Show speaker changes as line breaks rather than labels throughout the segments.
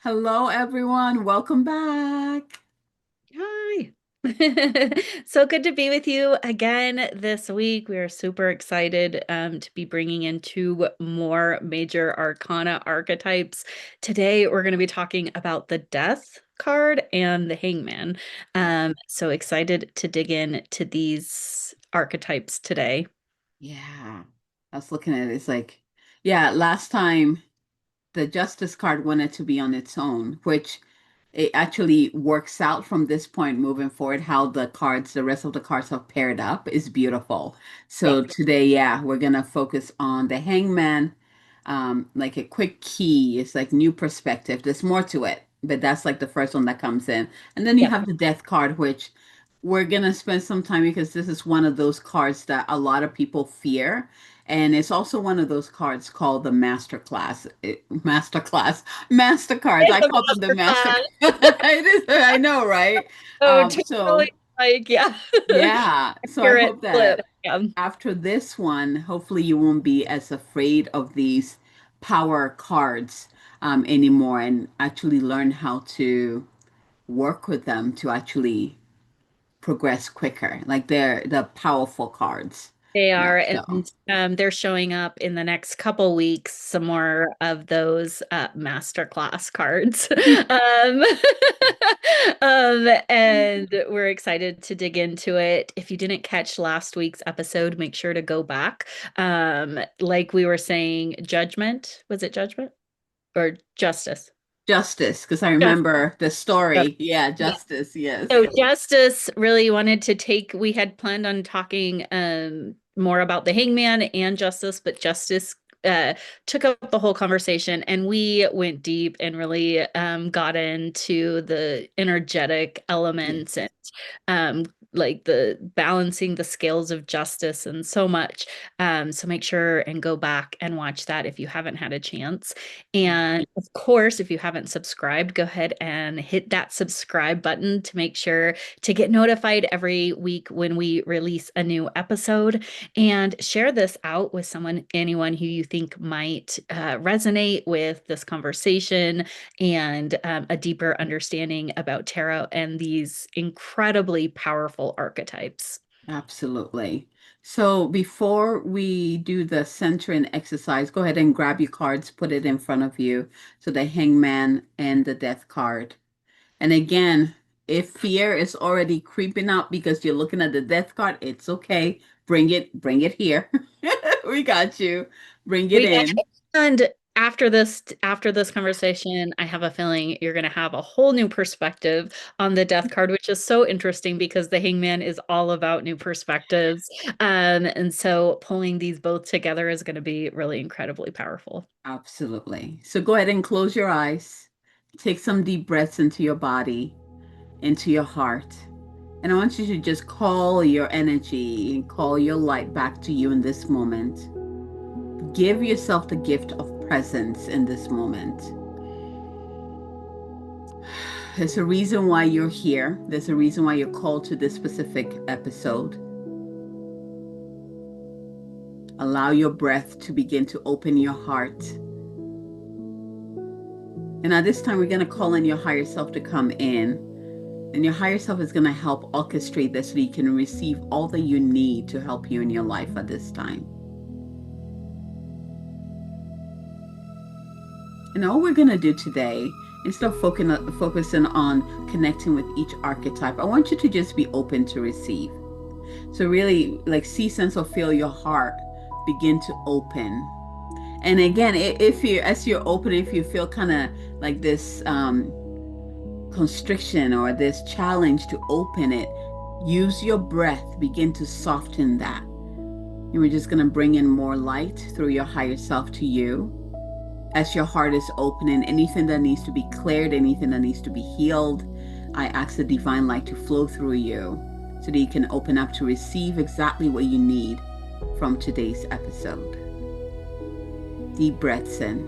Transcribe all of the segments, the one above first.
Hello, everyone. Welcome back.
Hi. So good to be with you again this week. We are super excited to be bringing in two more major arcana archetypes. Today, we're going to be talking about the Death card and the Hangman. So excited to dig into these archetypes today.
Yeah, I was looking at it. It's like, yeah, last time the Justice card wanted to be on its own, which it actually works out from this point moving forward, how the rest of the cards have paired up is beautiful.
Yeah.
So today, yeah, we're gonna focus on the Hangman, like a quick key. It's like new perspective. There's more to it, but that's like the first one that comes in. And then you
Yeah.
have the Death card, which we're gonna spend some time because this is one of those cards that a lot of people fear. And it's also one of those cards called the master cards.
It's
I
a
call them the
master
master.
class.
It is, I know, right?
Oh,
So
totally. Like, yeah.
yeah. So I
Accurate
hope
flip.
that
Yeah.
after this one, hopefully you won't be as afraid of these power cards anymore and actually learn how to work with them to actually progress quicker. Like they're the powerful cards.
They
Yeah.
are,
So
and they're showing up in the next couple weeks, some more of those masterclass cards. Um, and we're excited to dig into it. If you didn't catch last week's episode, make sure to go back. Like we were saying, judgment, was it judgment or justice?
justice, because I
Justice.
remember the story. Yeah, justice. Yes.
So Justice really wanted to take, we had planned on talking more about the Hangman and Justice, but Justice took up the whole conversation and we went deep and really got into the energetic elements
Yes.
and um, like the balancing the scales of justice and so much. So make sure and go back and watch that if you haven't had a chance. And of course, if you haven't subscribed, go ahead and hit that subscribe button to make sure to get notified every week when we release a new episode. And share this out with anyone who you think might resonate with this conversation and a deeper understanding about tarot and these incredibly powerful archetypes.
Absolutely. So before we do the centering exercise, go ahead and grab your cards, put it in front of you. So the hangman and the death card. And again, if fear is already creeping up because you're looking at the death card, it's okay. Bring it here. We got you. Bring it
We got
in.
and after this conversation, I have a feeling you're going to have a whole new perspective on the death card, which is so interesting because the hangman is all about new perspectives. And so pulling these both together is going to be really incredibly powerful.
Absolutely. So go ahead and close your eyes. Take some deep breaths into your body, into your heart. And I want you to just call your energy and call your light back to you in this moment. Give yourself the gift of presence in this moment. There's a reason why you're here. There's a reason why you're called to this specific episode. Allow your breath to begin to open your heart. And at this time, we're going to call in your higher self to come in. And your higher self is going to help orchestrate this so you can receive all that you need to help you in your life at this time. And all we're going to do today, instead of focusing on connecting with each archetype, I want you to just be open to receive. So really like see, sense, or feel your heart begin to open. And again, if you, as you're opening, if you feel kind of like this constriction or this challenge to open it, use your breath, begin to soften that. And we're just going to bring in more light through your higher self to you. As your heart is opening, anything that needs to be cleared, anything that needs to be healed, I ask the divine light to flow through you so that you can open up to receive exactly what you need from today's episode. Deep breaths in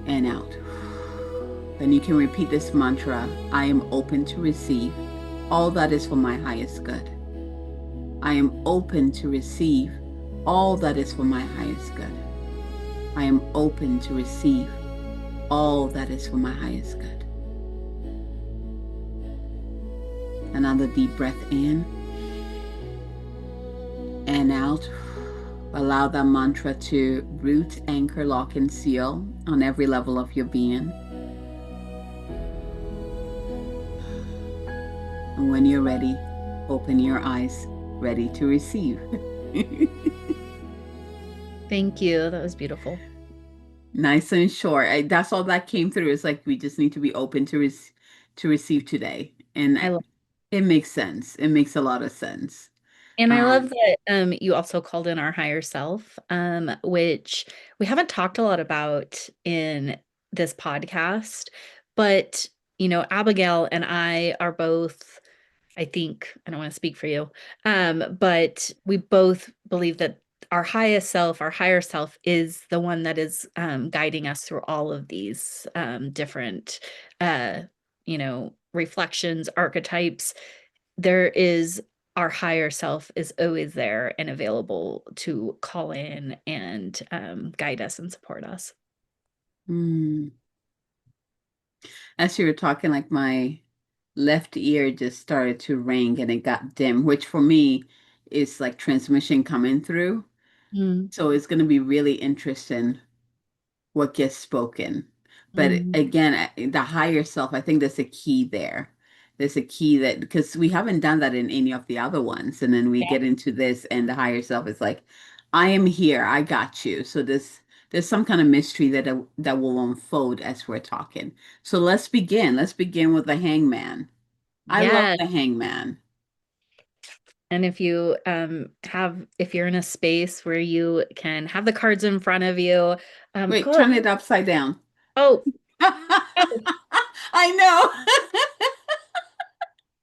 and out. Then you can repeat this mantra: I am open to receive all that is for my highest good. I am open to receive all that is for my highest good. I am open to receive all that is for my highest good. Another deep breath in and out. Allow that mantra to root, anchor, lock, and seal on every level of your being. And when you're ready, open your eyes, ready to receive.
Thank you. That was beautiful.
Nice and short. That's all that came through. It's like we just need to be open to receive today, and
I love
it makes sense. It makes a lot of sense.
And I love
Um,
that you also called in our higher self, which we haven't talked a lot about in this podcast. But, Abigail and I are both, I think, I don't want to speak for you, but we both believe that our highest self, our higher self, is the one that is guiding us through all of these different, reflections, archetypes. There is our higher self is always there and available to call in and guide us and support us.
mm. As you were talking, like my left ear just started to ring and it got dim, which for me is like transmission coming through.
Mm,
So it's going to be really interesting what gets spoken. But
mm,
again, the higher self, I think there's a key there. There's a key that because we haven't done that in any of the other ones. And then we
yeah.
get into this, and the higher self is like, I am here, I got you. So there's some kind of mystery that will unfold as we're talking. So let's begin. Let's begin with the hangman. I love
Yeah.
the hangman.
And if you're in a space where you can have the cards in front of you,
Wait,
pull
turn it upside down.
oh,
I know.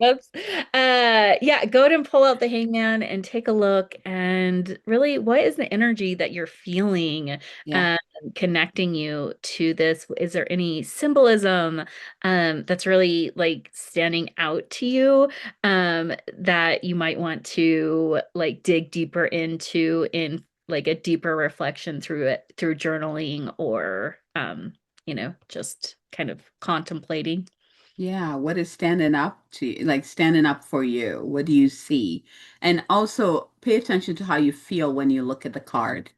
Oops. Yeah, go ahead and pull out the hangman and take a look. And really, what is the energy that you're feeling
Yeah.
um, connecting you to this? Is there any symbolism that's really like standing out to you that you might want to like dig deeper into in like a deeper reflection through it, through journaling or just kind of contemplating?
Yeah, what is standing up to you, like standing up for you? What do you see? And also pay attention to how you feel when you look at the card.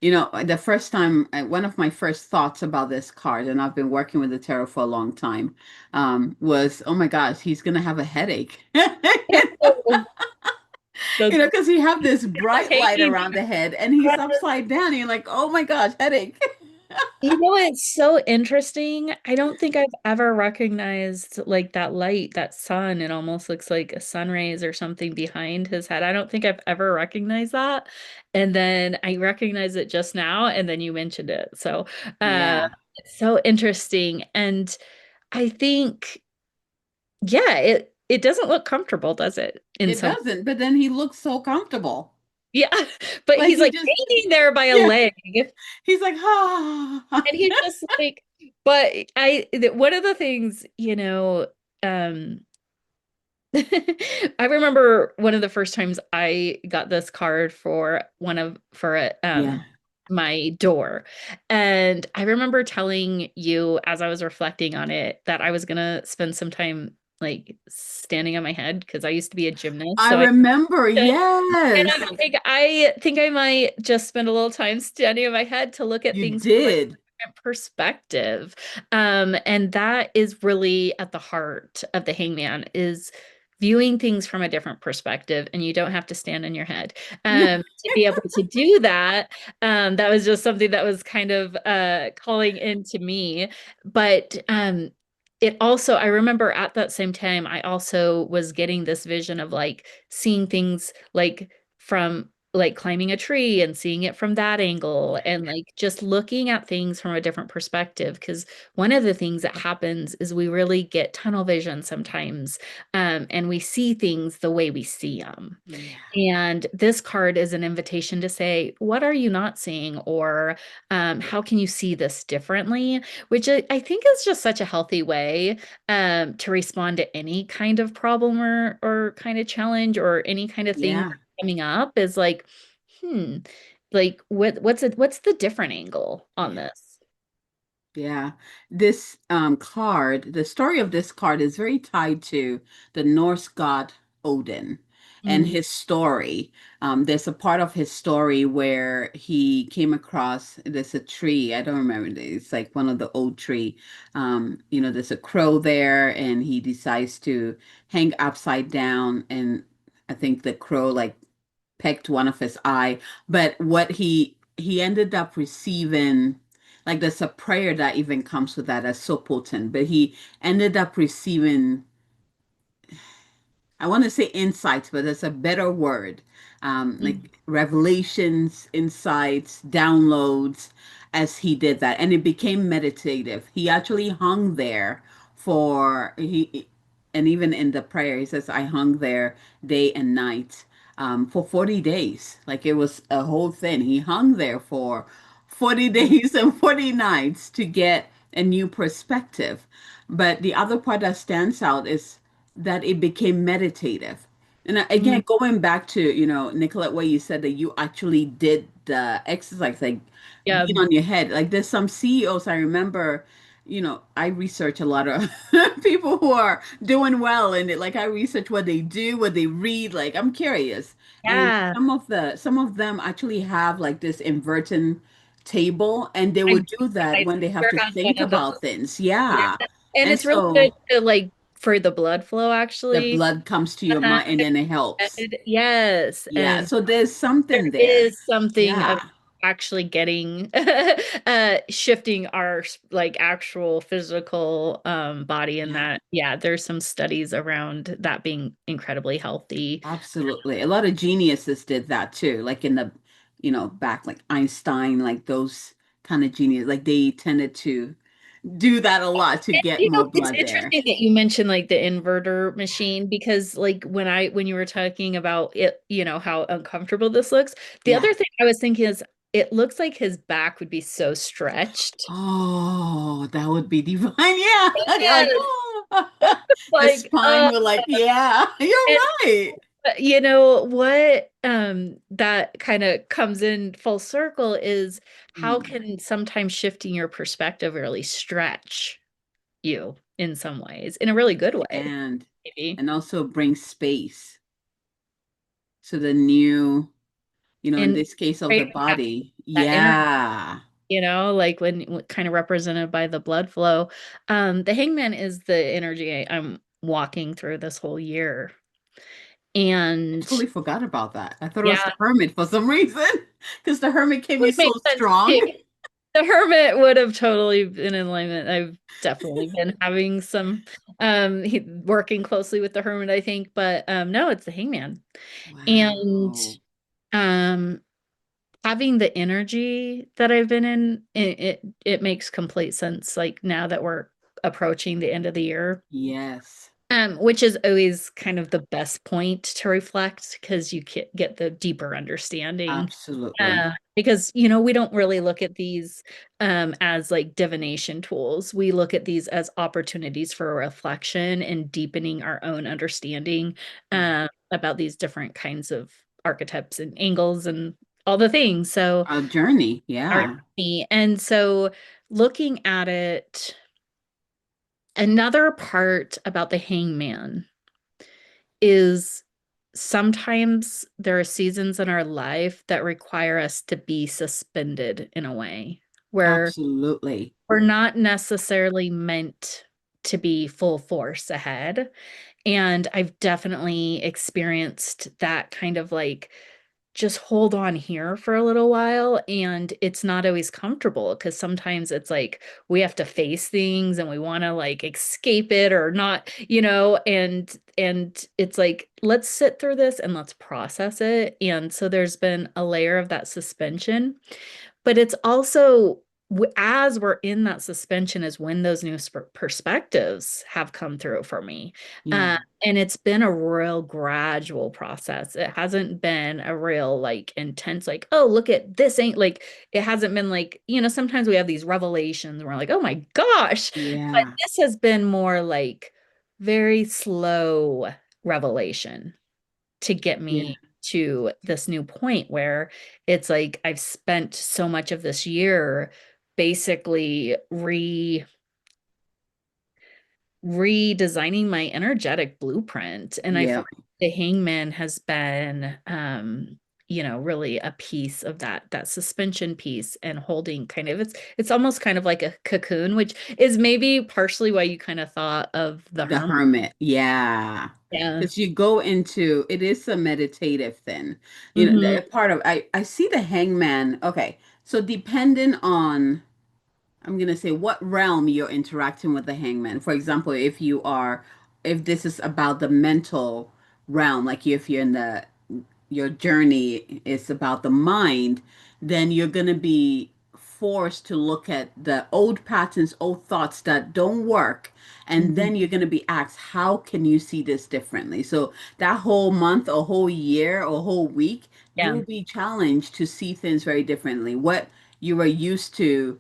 You know, the first time, one of my first thoughts about this card, and I've been working with the tarot for a long time, was, oh my gosh, he's gonna have a headache.
That's
Because you have this bright light
taking.
around the head and he's upside down. And you're like, oh my gosh, headache.
It's so interesting. I don't think I've ever recognized like that light, that sun. It almost looks like a sun rays or something behind his head. I don't think I've ever recognized that. And then I recognize it just now, and then you mentioned it. So
Yeah,
it's so interesting. And I think, yeah, it doesn't look comfortable, does it? In
it
some,
doesn't. But then he looks so comfortable.
yeah, but
Like
he's
he
like
just,
hanging there by a
yeah,
leg.
he's like, ah.
And he's just like, but one of the things, I remember one of the first times I got this card for
Yeah.
my door. And I remember telling you as I was reflecting on it that I was gonna spend some time like standing on my head because I used to be a gymnast.
I
So
remember,
and
yes,
I think I might just spend a little time standing in my head to look at
you
things from a
did.
different perspective. And that is really at the heart of the hangman is viewing things from a different perspective, and you don't have to stand in your head to be able to do that. That was just something that was kind of calling into me. But it also, I remember at that same time, I also was getting this vision of like seeing things like from like climbing a tree and seeing it from that angle and like just looking at things from a different perspective. Because one of the things that happens is we really get tunnel vision sometimes, and we see things the way we see them.
Yeah.
And this card is an invitation to say, what are you not seeing? Or how can you see this differently? Which I think is just such a healthy way to respond to any kind of problem or kind of challenge or any kind of thing
Yeah.
coming up is like, hmm, like what's the different angle on
Yeah.
this?
Yeah, this card, the story of this card is very tied to the Norse god Odin and
Mm,
his story. There's a part of his story where he came across there's a tree. I don't remember. It's like one of the old tree. There's a crow there, and he decides to hang upside down, and I think the crow like pecked one of his eye. But what he ended up receiving, like there's a prayer that even comes with that that's so potent, but he ended up receiving, I want to say insights, but that's a better word.
mm,
Like revelations, insights, downloads as he did that. And it became meditative. He actually hung there and even in the prayer, he says, I hung there day and night for 40 days. Like it was a whole thing. He hung there for 40
mm,
days and 40 nights to get a new perspective. But the other part that stands out is that it became meditative. And
mm.
again, going back to, Nicolette, where you said that you actually did the exercise, like
Yeah,
being on your head. Like there's some CEOs I remember, I research a lot of people who are doing well and like I research what they do, what they read, like I'm curious. And
yeah.
some of them actually have like this inverting table and they
I,
will do that
I
when they have
swear
to
has one
think
of those.
about things.
Yeah.
Yeah.
And
And
it's really good
so
to like for the blood flow
the
actually.
blood comes to your
Uh-huh.
mind and then it helps.
Yes.
Yeah,
And
so there's
there
something there.
is something of
Yeah,
actually getting shifting our like actual physical body in
yeah,
that. Yeah, there's some studies around that being incredibly healthy.
absolutely. A lot of geniuses did that too, like in the, back like Einstein, like those kind of genius, like they tended to do that a lot to get more
It's
blood there.
interesting that you mentioned like the inverter machine because like when you were talking about it, how uncomfortable this looks. The
Yeah.
other thing I was thinking is it looks like his back would be so stretched.
Oh, that would be divine. Yeah. You're like,
Yes.
oh, the
Like,
spine would like, yeah, you're
and
right.
you know what that kind of comes in full circle is how
Mm.
can sometimes shifting your perspective really stretch you in some ways, in a really good way,
And
maybe.
and also bring space to the new, in
And
this case of the
creating
body.
that energy,
Yeah,
like when kind of represented by the blood flow. The hangman is the energy I'm walking through this whole year.
I
And
totally forgot about that. I thought it was
yeah,
the hermit for some reason because the hermit came in
would
so
make sense
strong.
too. The hermit would have totally been in alignment. I've definitely been having some working closely with the hermit, I think, but no, it's the hangman. And
Wow.
um having the energy that I've been in, it makes complete sense like now that we're approaching the end of the year.
Yes,
Which is always kind of the best point to reflect because you get the deeper understanding.
absolutely.
Because we don't really look at these as like divination tools. We look at these as opportunities for reflection and deepening our own understanding
Yeah.
about these different kinds of archetypes and angles and all the things. So,
A journey.
our
Yeah,
and so looking at it, another part about the hangman is sometimes there are seasons in our life that require us to be suspended in a way where
absolutely.
we're not necessarily meant to be full force ahead. And I've definitely experienced that kind of like just hold on here for a little while. And it's not always comfortable because sometimes it's like we have to face things and we want to like escape it or not, and it's like, let's sit through this and let's process it. And so there's been a layer of that suspension, but it's also as we're in that suspension is when those new perspectives have come through for me.
Yeah,
And it's been a real gradual process. It hasn't been a real like intense, like, oh, look at this ain't like, it hasn't been like, sometimes we have these revelations and we're like, oh my gosh. But
yeah,
this has been more like very slow revelation to get
yeah,
me to this new point where it's like I've spent so much of this year basically redesigning my energetic blueprint. And I feel
Yeah,
like the hangman has been really a piece of that suspension piece and holding kind of it's almost kind of like a cocoon, which is maybe partially why you kind of thought of the
the
hermit.
hermit. Yeah.
Yeah.
Because you go into it is a meditative thing. You know,
Hmm.
the part of I see the hangman. Okay. So depending on I'm gonna say what realm you're interacting with the hangman. For example, if this is about the mental realm, like if you're in the your journey is about the mind, then you're gonna be forced to look at the old patterns, old thoughts that don't work. And
Hmm.
then you're gonna be asked, how can you see this differently? So that whole month, a whole year, or a whole week, you
Yeah.
will be challenged to see things very differently. What you were used to,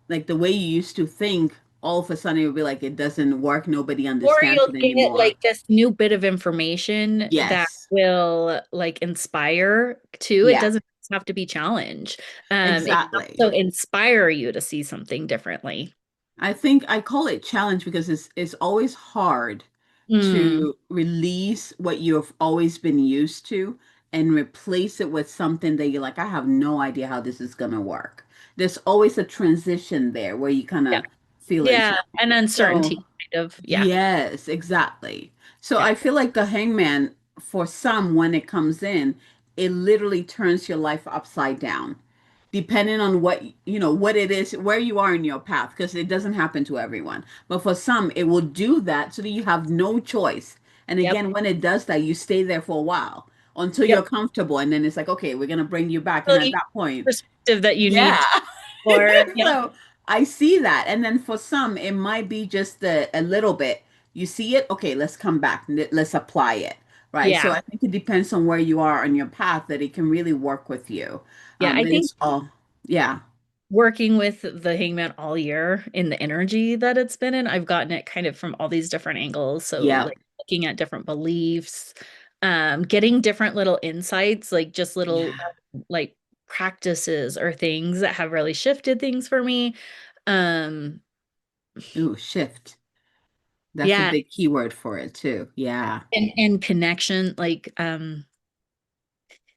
like the way you used to think, all of a sudden it would be like it doesn't work. Nobody
Or
understands
you'll
it
get
anymore.
like this new bit of information that
Yes.
will like inspire too. It
Yeah,
doesn't have to be challenge. It can
exactly.
also inspire you to see something differently.
I think I call it challenge because it's always hard
Mm,
to release what you've always been used to and replace it with something that you're like, I have no idea how this is gonna work. There's always a transition there where you kind
yeah.
of feel it.
Yeah. And uncertainty
So
kind of. Yeah.
yes, exactly. So
Yeah.
I feel like the hangman, for some, when it comes in, it literally turns your life upside down, depending on what, what it is, where you are in your path, because it doesn't happen to everyone. But for some, it will do that so that you have no choice. And
Yep.
again, when it does that, you stay there for a while until you're
Yep.
comfortable. And then it's like, okay, we're going to bring you back. And
So
at
you
that point,
perspective that you
yeah.
need for. Yep.
So I see that. And then for some, it might be just a little bit. You see it, okay, let's come back. Let's apply it. Right. So
Yeah.
I think it depends on where you are on your path that it can really work with you.
Yeah. I
But
think
it's all, yeah,
working with the hangman all year in the energy that it's been in, I've gotten it kind of from all these different angles. So
yeah,
like looking at different beliefs, getting different little insights, like just little
yeah.
like practices or things that have really shifted things for me. Um,
Ooh, shift. That's a
yeah,
big keyword for it too. Yeah,
and connection, like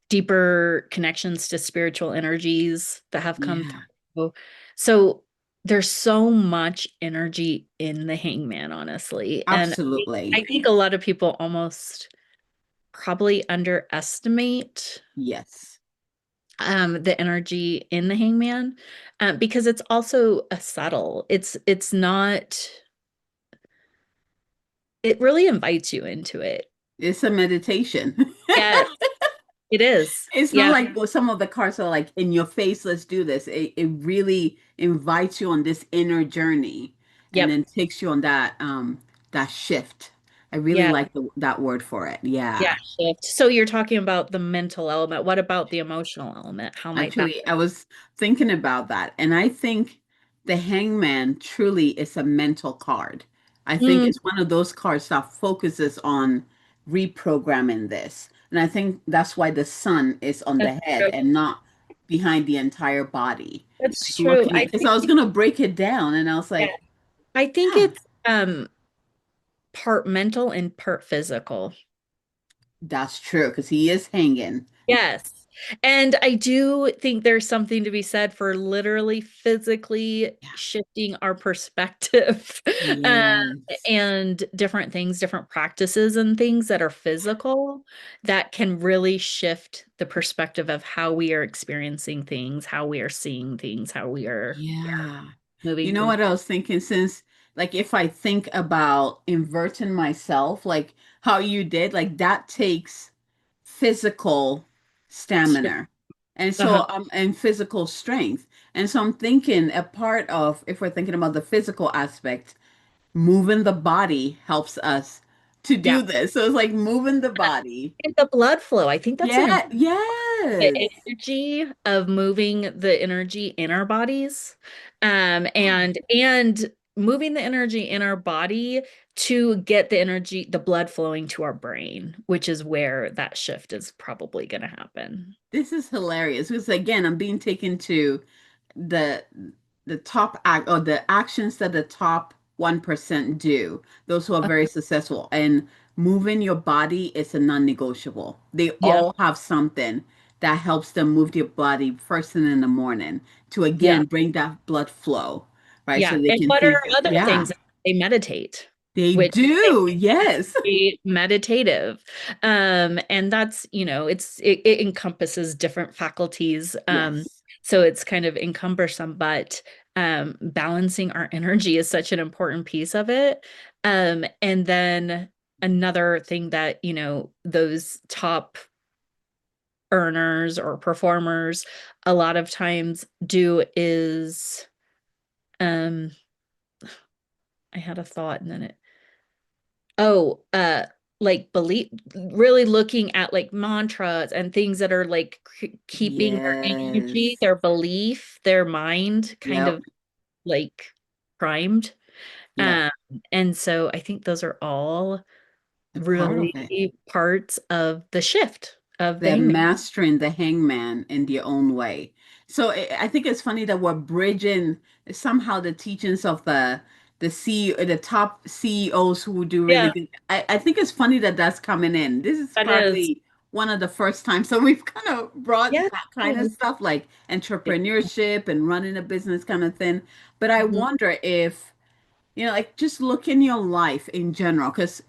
deeper connections to spiritual energies that have come
yeah,
through. So there's so much energy in the hangman, honestly. And I
absolutely.
think a lot of people almost probably underestimate
Yes.
the energy in the hangman because it's also a subtle. It's not, it really invites you into it.
It's a meditation.
Yes, it is.
It's not
Yeah.
like well, some of the cards are like in your face, let's do this. It really invites you on this inner journey and
Yep.
then takes you on that shift. I really
Yeah.
like that word for it.
Yeah,
Yeah.
shift. So you're talking about the mental element. What about the emotional element? How might that?
Actually, I was thinking about that, and I think the hangman truly is a mental card. I think
Mm,
it's one of those cards that focuses on reprogramming this. And I think that's why the sun is on
that's
the head
true.
and not behind the entire body.
That's
Like
true.
looking at, because I was gonna break it down and I was
Yeah,
like,
I think
yeah,
it's part mental and part physical.
that's true, because he is hanging.
Yes. And I do think there's something to be said for literally physically
Yeah.
shifting our perspective
Yes.
and different things, different practices and things that are physical that can really shift the perspective of how we are experiencing things, how we are seeing things, how we are
Yeah. You
moving
know
through.
what I was thinking? Since, like, if I think about inverting myself, like how you did, like that takes physical stamina. And
Uh-huh.
so and physical strength. And so I'm thinking a part of, if we're thinking about the physical aspect, moving the body helps us to
Yeah.
do this. So it's like moving the body.
And the blood flow. I think that's an
Yeah,
important
yes.
the energy of moving the energy in our bodies and moving the energy in our body to get the energy the blood flowing to our brain, which is where that shift is probably going to happen.
This is hilarious because again, I'm being taken to the the top act or the actions that the top 1% do, those who are very successful. And moving your body is a non-negotiable. They
Yeah.
all have something that helps them move their body first thing in the morning to
Yeah.
again bring that blood flow, right?
Yeah.
So they
And
can
what are
think,
other
yeah,
things? They meditate,
they
which
do. Yes.
be meditative. And that's, it encompasses different faculties.
Yes.
So it's kind of encumbersome, but balancing our energy is such an important piece of it. And then another thing that, those top earners or performers a lot of times do is um I had a thought and then it oh, like belief, really looking at like mantras and things that are like keeping their energy,
Yes.
their belief, their mind kind
Yep.
of like primed.
Yep.
Um, and so I think those are all
A part of it.
really parts of the shift of the
They're
hangman.
mastering the hangman in their own way. So I think it's funny that we're bridging somehow the teachings of the top CEOs who do really
Yeah,
good. I think it's funny that that's coming in. This is
that is.
probably one of the first times. So we've kind of brought
Yeah.
that kind of stuff like entrepreneurship and running a business kind of thing. But I
Mhm.
wonder if like just look in your life in general, because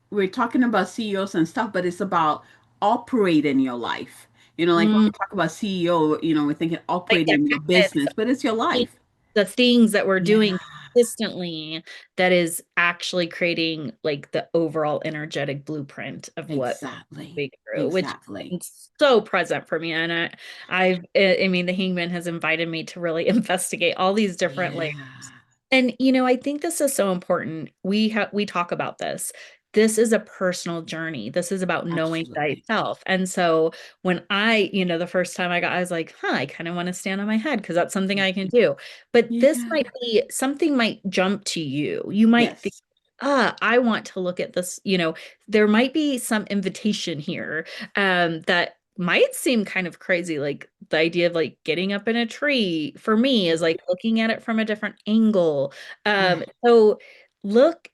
we're talking about CEOs and stuff, but it's about operating your life. Like when
Mm,
we talk about CEO, we're thinking
like the
operating your
habits,
business, but it's your life.
the things that we're
Yeah,
doing consistently that is actually creating like the overall energetic blueprint of what
exactly.
we grew, which
Exactly.
is so present for me. And I mean, the Hangman has invited me to really investigate all these different layers.
Yeah,
And I think this is so important. We talk about this. This is a personal journey. This is about knowing
absolutely.
thyself. And so when the first time I was like, huh, I kind of want to stand on my head because that's something I can do. But this
Yeah.
might be something might jump to you. You might think,
Yes.
I want to look at this. There might be some invitation here that might seem kind of crazy. Like the idea of like getting up in a tree for me is like looking at it from a different angle.
Yeah.
So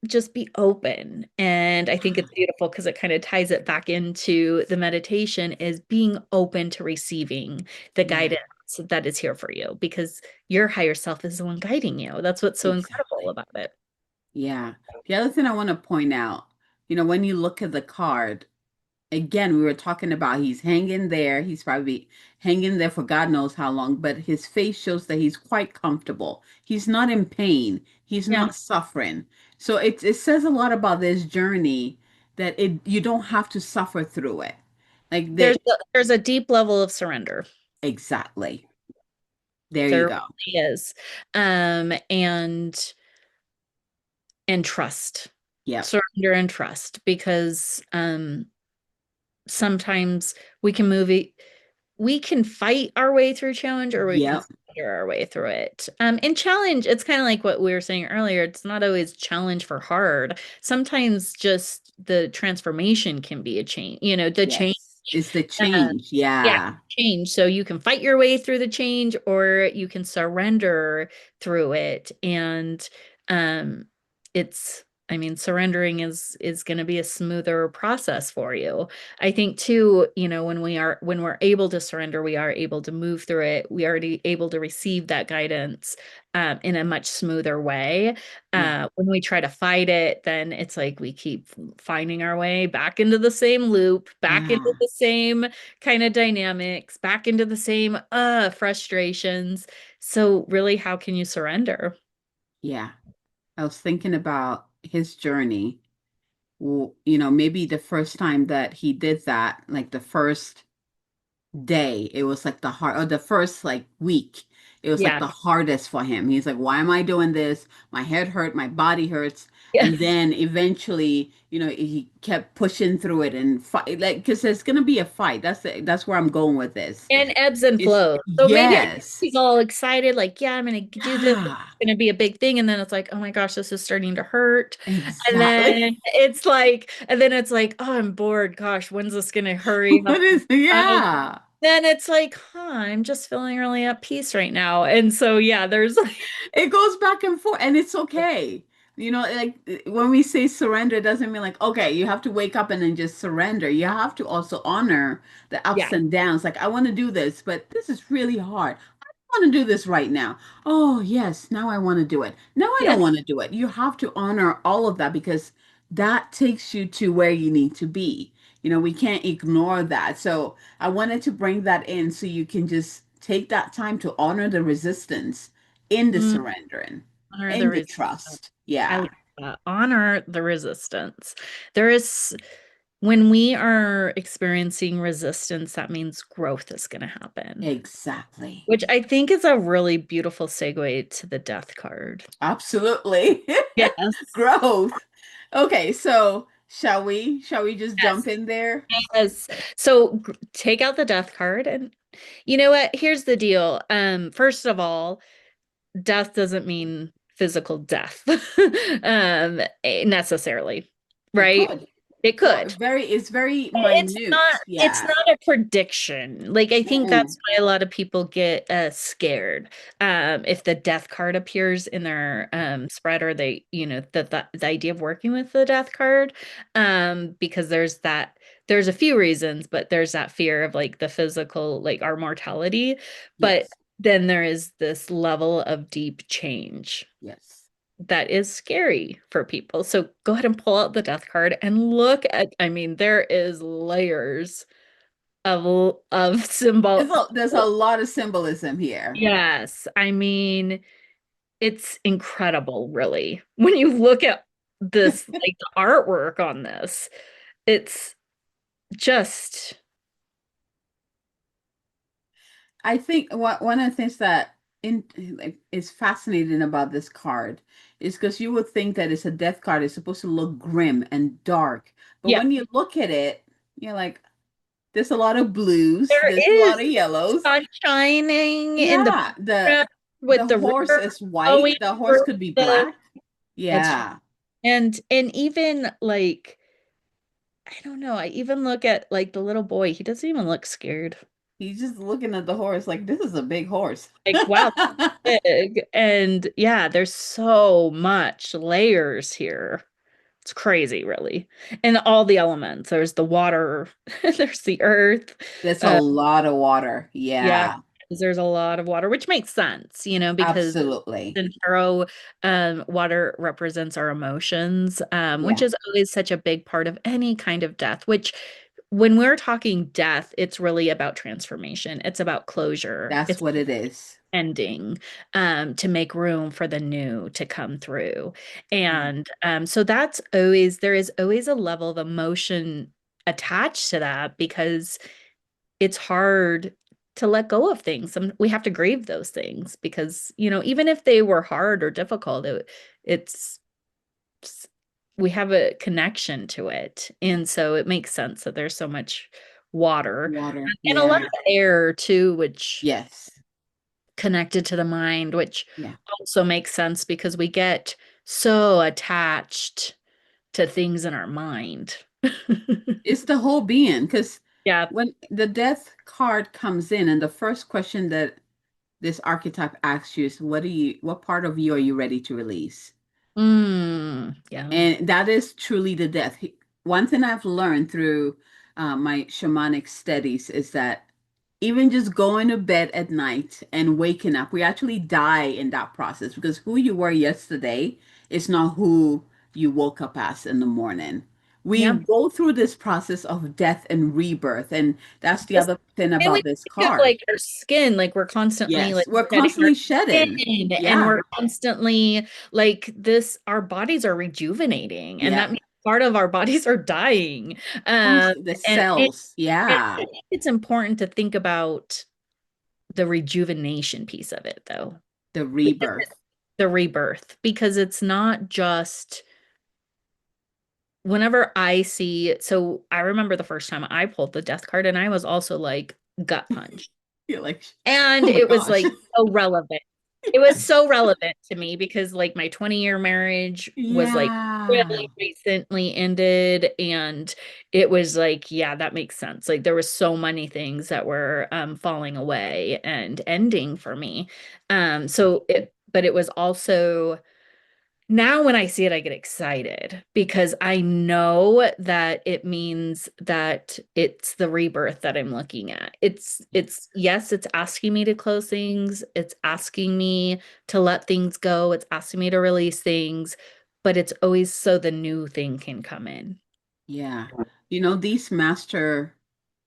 just be open. And I think
Yeah.
it's beautiful because it kind of ties it back into the meditation is being open to receiving the
Yeah.
guidance that is here for you because your higher self is the one guiding you. That's what's so incredible
Exactly.
about it.
Yeah. The other thing I want to point out, when you look at the card, again, we were talking about he's hanging there. He's probably hanging there for God knows how long, but his face shows that he's quite comfortable. He's not in pain. He's
Yeah.
not suffering. So it says a lot about this journey that you don't have to suffer through it. Like
There's
the
there's a deep level of surrender.
exactly. There you
There
go.
really is. And trust.
Yep.
Surrender and trust because sometimes we can move it, we can fight our way through challenge or we can
Yep.
surrender our way through it. In challenge, it's kind of like what we were saying earlier. It's not always challenge for hard. Sometimes just the transformation can be a change, the change.
Yes. It's the
uh,
change.
yeah,
Yeah.
change. So you can fight your way through the change or you can surrender through it. And um I mean, surrendering is going to be a smoother process for you. I think too, when we're able to surrender, we are able to move through it. We are able to receive that guidance in a much smoother way.
Yeah.
When we try to fight it, then it's like we keep finding our way back into the same loop, back into
Yeah.
the same kind of dynamics, back into the same frustrations. So really, how can you surrender?
Yeah. I was thinking about his journey. Well, maybe the first time that he did that, like the first day, it was like the hard, or the first like week, it was like
Yeah.
the hardest for him. He's like, why am I doing this? My head hurt, my body hurts.
Yeah.
And then eventually, he kept pushing through it and fight, like, because there's gonna be a fight. That's where I'm going with this.
And ebbs and
It's
flows. So maybe
yes.
he's all excited, like, yeah, I'm going to do this. It's
Yeah,
going to be a big thing. And then it's like, oh my gosh, this is starting to hurt.
exactly.
And then it's like, oh, I'm bored. Gosh, when's this going to hurry up?
What is,
Um,
yeah.
then it's like, huh, I'm just feeling really at peace right now. And so, yeah, there's like,
It goes back and forth, and it's okay. Like when we say surrender, it doesn't mean like, okay, you have to wake up and then just surrender. You have to also honor the
yeah,
ups and downs. Like, I want to do this, but this is really hard. I don't want to do this right now. Oh, yes, now I want to do it. Now I don't
yes.
want to do it. You have to honor all of that because that takes you to where you need to be. We can't ignore that. So I wanted to bring that in so you can just take that time to honor the resistance in the
Mm,
surrendering,
honor the
in the
resistance.
trust.
I
Yeah,
like that. Honor the resistance. There is, when we are experiencing resistance, that means growth is going to happen,
exactly.
which I think is a really beautiful segue to the death card.
Absolutely.
Yes.
Growth. Okay, so shall we just jump
Yes.
in there?
Yes. So take out the death card and you know what? Here's the deal. First of all, death doesn't mean physical death necessarily,
It
right?
could.
It could.
It's very
It's
minute.
it's
Yeah.
not a prediction. Like I think that's
Mm-mm.
why a lot of people get scared. If the death card appears in their spread or they, the idea of working with the death card, because there's a few reasons, but there's that fear of like the physical, like our mortality. But
Yes.
then there is this level of deep change
Yes.
that is scary for people. So go ahead and pull out the death card and look at, I mean, there is layers of symbol.
There's a lot of symbolism here.
Yes, I mean, it's incredible, really. When you look at this, like the artwork on this, it's just,
I think one of the things that like is fascinating about this card is because you would think that it's a death card. It's supposed to look grim and dark, but
yeah,
when you look at it, you're like, there's a lot of blues,
there
there's a lot
is
of yellows.
sun shining in the
Yeah, the
background with
the
the
horse
river
is
flowing
white. The horse
through
could be
the,
black.
it's,
Yeah,
and even like, I don't know. I even look at like the little boy. He doesn't even look scared.
he's just looking at the horse like this is a big horse.
Like, wow, big. And yeah, there's so much layers here. It's crazy, really. And all the elements. There's the water, there's the earth.
There's a
Uh,
lot of water.
yeah,
Yeah,
there's a lot of water, which makes sense, because
absolutely.
in tarot, water represents our emotions, which
Yeah,
is always such a big part of any kind of death, which when we're talking death, it's really about transformation. It's about closure.
that's
It's
what it is.
ending, to make room for the new to come through.
Yeah.
And so there is always a level of emotion attached to that because it's hard to let go of things. We have to grieve those things because, even if they were hard or difficult, it's we have a connection to it. And so it makes sense that there's so much water
Water.
and a lot
Yeah.
of air too, which
Yes.
connected to the mind, which
Yeah.
also makes sense because we get so attached to things in our mind.
It's the whole being because
Yeah.
when the death card comes in, and the first question that this archetype asks you is, what part of you are you ready to release?
Yeah.
And that is truly the death. One thing I've learned through my shamanic studies is that even just going to bed at night and waking up, we actually die in that process because who you were yesterday is not who you woke up as in the morning. We
Yeah.
go through this process of death and rebirth, and that's the
This-
other thing
And we
about this
think of
card.
like our skin, like we're constantly
Yes,
like
we're
shedding our
constantly shedding.
skin and
Yeah,
we're constantly like this, our bodies are rejuvenating and
yeah.
that means part of our bodies are dying. Um,
The
and
cells.
I
Yeah,
think it's important to think about the rejuvenation piece of it though.
the
Because
rebirth.
the rebirth, because it's not just whenever I see, so I remember the first time I pulled the death card and I was also like gut punch.
You're like,
And
oh my
it was
gosh.
like so relevant. It was so relevant to me because like my 20-year marriage was like
Yeah.
really recently ended, and it was like, yeah, that makes sense. Like there was so many things that were falling away and ending for me. But it was also, now when I see it, I get excited because I know that it means that it's the rebirth that I'm looking at. Yes, it's asking me to close things. It's asking me to let things go. It's asking me to release things, but it's always so the new thing can come in.
Yeah. You know, these master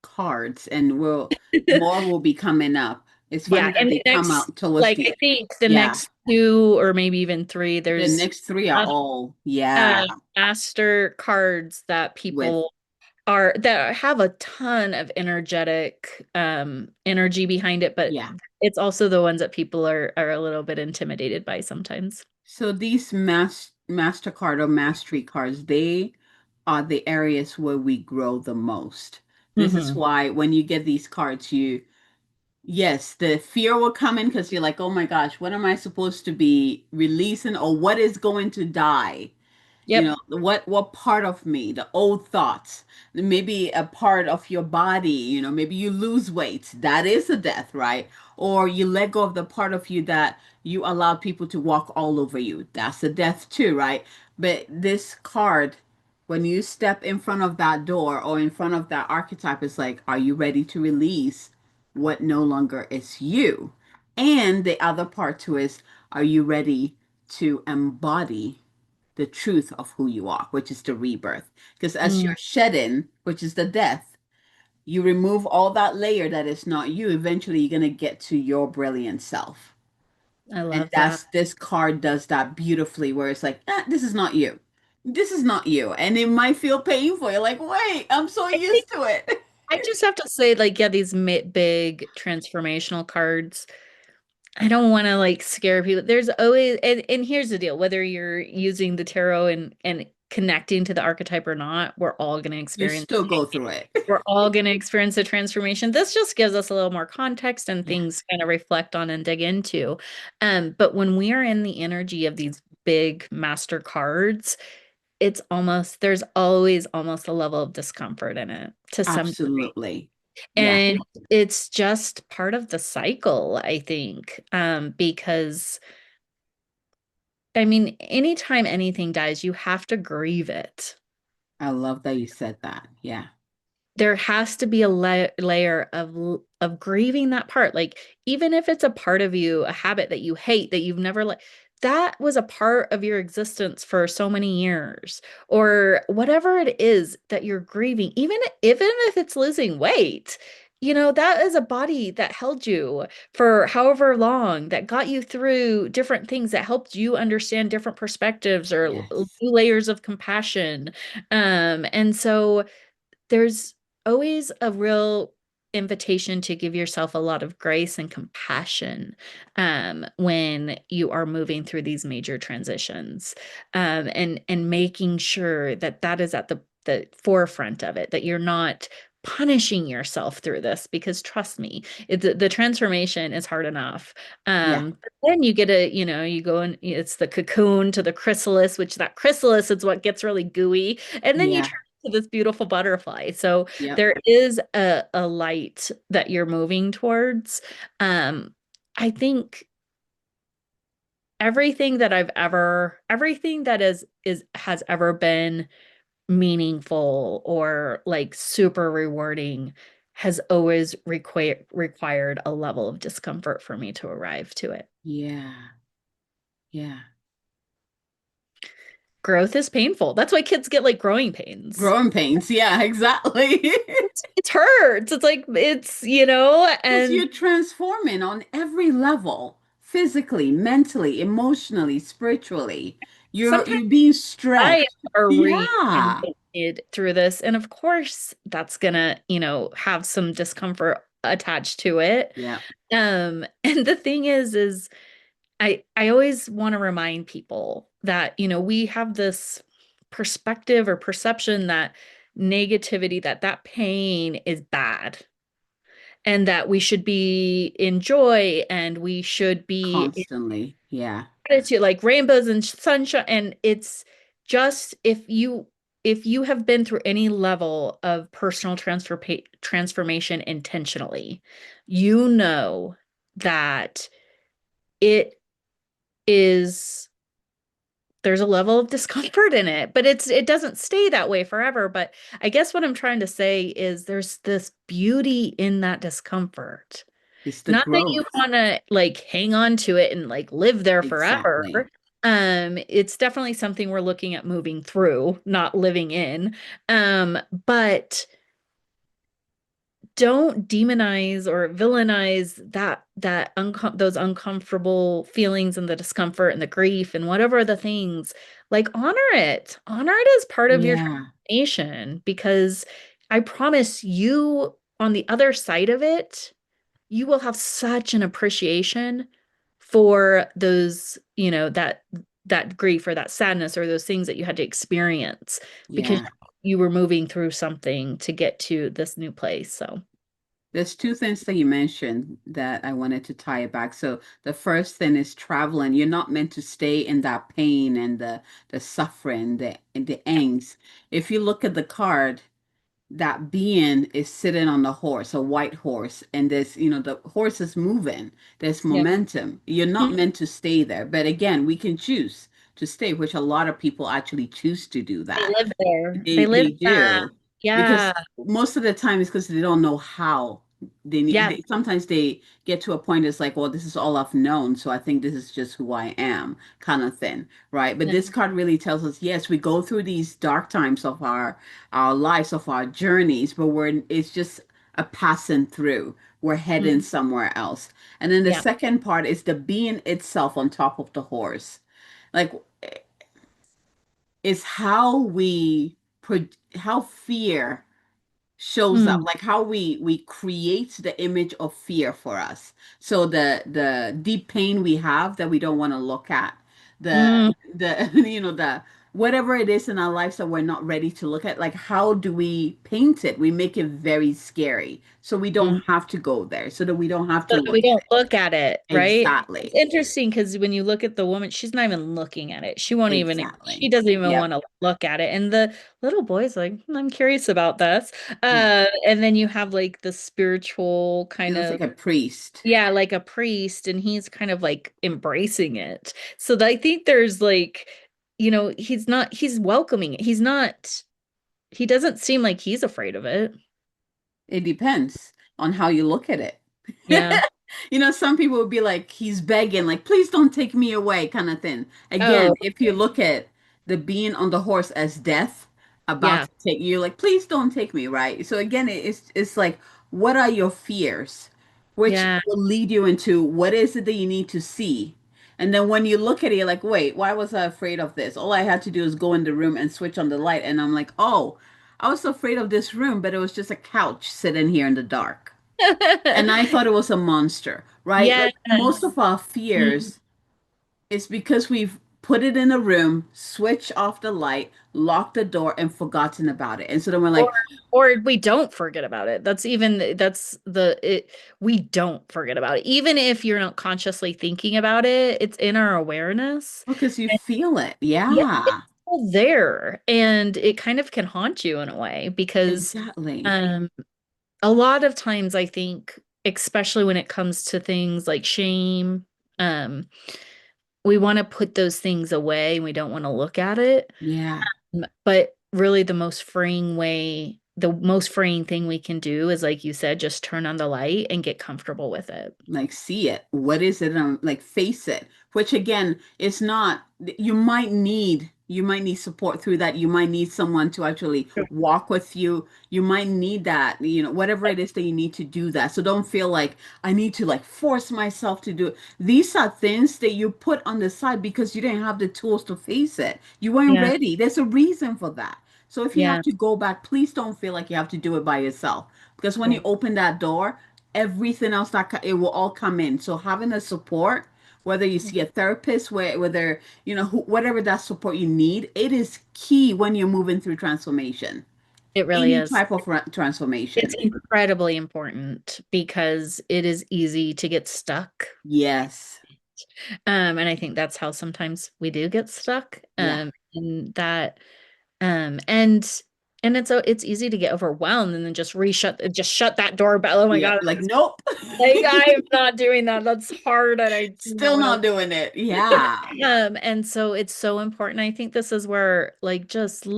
cards and more will be coming up. It's
Yeah,
funny that
and
they
the
come
next,
out towards
like I
the,
think the
yeah,
next two or maybe even three,
the
there's
next three are
uh,
all, yeah,
master cards that
with,
people are that have a ton of energetic energy behind it, but
yeah.
it's also the ones that people are a little bit intimidated by sometimes.
So these MasterCard or Mastery cards, they are the areas where we grow the most. This is
Hmm.
why when you get these cards, yes, the fear will come in because you're like, oh my gosh, what am I supposed to be releasing or what is going to die? You know,
Yep.
what part of me, the old thoughts, maybe a part of your body, you know, maybe you lose weight. That is a death, right? Or you let go of the part of you that you allowed people to walk all over you. That's a death too, right? But this card, when you step in front of that door or in front of that archetype, it's like, are you ready to release what no longer is you? And the other part too is, are you ready to embody the truth of who you are, which is the rebirth? Because as
Mm,
you're shedding, which is the death, you remove all that layer that is not you. Eventually, you're going to get to your brilliant self.
I
And
love that.
that's this card does that beautifully, where it's like, this is not you. This is not you. And it might feel painful. You're like, wait, I'm so
I think
used to it.
I just have to say, like, yeah, these big transformational cards. I don't want to like scare people. There's always, and here's the deal, whether you're using the tarot and connecting to the archetype or not, we're all going to
You
experience
still go through it.
we're all going to experience a transformation. This just gives us a little more context and
Yeah,
things kind of reflect on and dig into. But when we are in the energy of these big master cards, there's always almost a level of discomfort in it to some degree.
absolutely. Yeah,
And it's just part of the cycle, I think, because I mean, anytime anything dies, you have to grieve it.
I love that you said that. Yeah.
There has to be a layer of grieving that part. Like even if it's a part of you, a habit that you hate that you've never like, that was a part of your existence for so many years, or whatever it is that you're grieving, even if it's losing weight. That is a body that held you for however long, that got you through different things, that helped you understand different perspectives or
Yes.
new layers of compassion. And so there's always a real invitation to give yourself a lot of grace and compassion when you are moving through these major transitions, and making sure that that is at the forefront of it, that you're not punishing yourself through this, because trust me, the transformation is hard enough.
Yeah.
But then you get you go and it's the cocoon to the chrysalis, which that chrysalis is what gets really gooey, and then you
Yeah.
turn to this beautiful butterfly. So
Yep.
there is a light that you're moving towards. Um, I think everything that has ever been meaningful or like super rewarding has always required a level of discomfort for me to arrive to it.
Yeah. Yeah.
Growth is painful. That's why kids get like growing pains.
Growing pains. Yeah, exactly.
It hurts. It's like
Because you're
and
transforming on every level, physically, mentally, emotionally, spiritually.
sometimes
You're being
I
stretched.
are
Yeah.
reinvented through this. And of course, that's gonna, have some discomfort attached to it.
Yeah.
And the thing is I always want to remind people that, we have this perspective or perception that negativity, that pain is bad. and that we should be in joy and we should be in
Constantly. Yeah.
gratitude, like rainbows and sunshine. And it's just if you have been through any level of personal transformation intentionally, you know that it is there's a level of discomfort in it, but it doesn't stay that way forever. But I guess what I'm trying to say is there's this beauty in that discomfort.
It's the
Not that you
growth.
want to like hang on to it and like live there forever.
Exactly.
It's definitely something we're looking at moving through, not living in. But don't demonize or villainize those uncomfortable feelings and the discomfort and the grief and whatever the things. Like honor it as part of your
Yeah.
transformation, because I promise you, on the other side of it, you will have such an appreciation for those, that grief or that sadness or those things that you had to experience because
Yeah.
you were moving through something to get to this new place. So,
There's two things that you mentioned that I wanted to tie it back. So the first thing is traveling. You're not meant to stay in that pain and the suffering, the angst. If you look at the card, that being is sitting on the horse, a white horse, and the horse is moving. There's
yeah.
momentum. You're not meant to stay there. But again, we can choose to stay, which a lot of people actually choose to do
They
that.
live there.
They
They live
they
in that.
do because
Yeah.
most of the time it's because they don't know how they need.
Yeah.
Sometimes they get to a point it's like, well, this is all I've known, so I think this is just who I am, kind of thing, right? But
Yeah.
this card really tells us, yes, we go through these dark times of our lives, of our journeys, but it's just a passing through. We're heading
Mhm.
somewhere else. And then the
Yeah.
second part is the being itself on top of the horse. Like is how how fear shows up,
Mm,
like how we create the image of fear for us. So the deep pain we have that we don't want to look at, the
mm,
the the whatever it is in our lives that we're not ready to look at, like how do we paint it? We make it very scary so we don't
mm.
have to go there, so that we don't have to
So that we
look at
don't
it.
look at it, right? It's
Exactly.
interesting because when you look at the woman, she's not even looking at it. She
Exactly.
doesn't even
Yep.
want to look at it. And the little boy's like, I'm curious about this.
Yeah.
And then you have like the spiritual
It
kind
looks
of,
like a priest.
yeah, like a priest, and he's kind of like embracing it. So I think there's like, he's welcoming it. He doesn't seem like he's afraid of it.
It depends on how you look at it.
Yeah.
Some people would be like, he's begging, like, please don't take me away, kind of thing. Again,
Oh,
if you look at the being on the horse as death about
yeah.
to take you, like, please don't take me, right? So again, it's like, what are your fears? Which
Yeah.
will lead you into what is it that you need to see? And then when you look at it, you're like, wait, why was I afraid of this? All I had to do is go in the room and switch on the light. And I'm like, oh, I was afraid of this room, but it was just a couch sitting here in the dark. And I thought it was a monster, right?
Yes.
Like most of our
Mhm.
fears is because we've put it in a room, switched off the light, locked the door, and forgotten about it. And so then we're
Or
like,
or we don't forget about it. We don't forget about it. Even if you're not consciously thinking about it, it's in our awareness.
because you
And
feel it.
yeah, it's
Yeah,
still there. And it kind of can haunt you in a way because
exactly.
um a lot of times I think, especially when it comes to things like shame, um, we want to put those things away and we don't want to look at it.
Yeah.
But really the most freeing thing we can do is, like you said, just turn on the light and get comfortable with it.
Like see it. What is it? Like face it. Which again, it's not. You might need support through that. You might need someone to actually
Sure.
walk with you. You might need that. Whatever it is that you need to do that. So don't feel like I need to like force myself to do it. These are things that you put on the side because you didn't have the tools to face it. You weren't
Yeah,
ready. There's a reason for that. So if you have
yeah.
to go back, please don't feel like you have to do it by yourself. Because when you
Right.
open that door, everything else it will all come in. So having a support, whether you see a therapist, whether whatever that support you need, it is key when you're moving through transformation.
It really
any
is.
type of
It's
transformation.
incredibly important because it is easy to get stuck.
Yes.
And I think that's how sometimes we do get stuck.
Yeah.
In that and it's easy to get overwhelmed and then just shut that doorbell. Oh my
Yeah.
God.
Like, nope.
Like I'm not doing that. That's hard and I do not
Still
want to.
not doing it. Yeah.
And so it's so important. I think this is where like just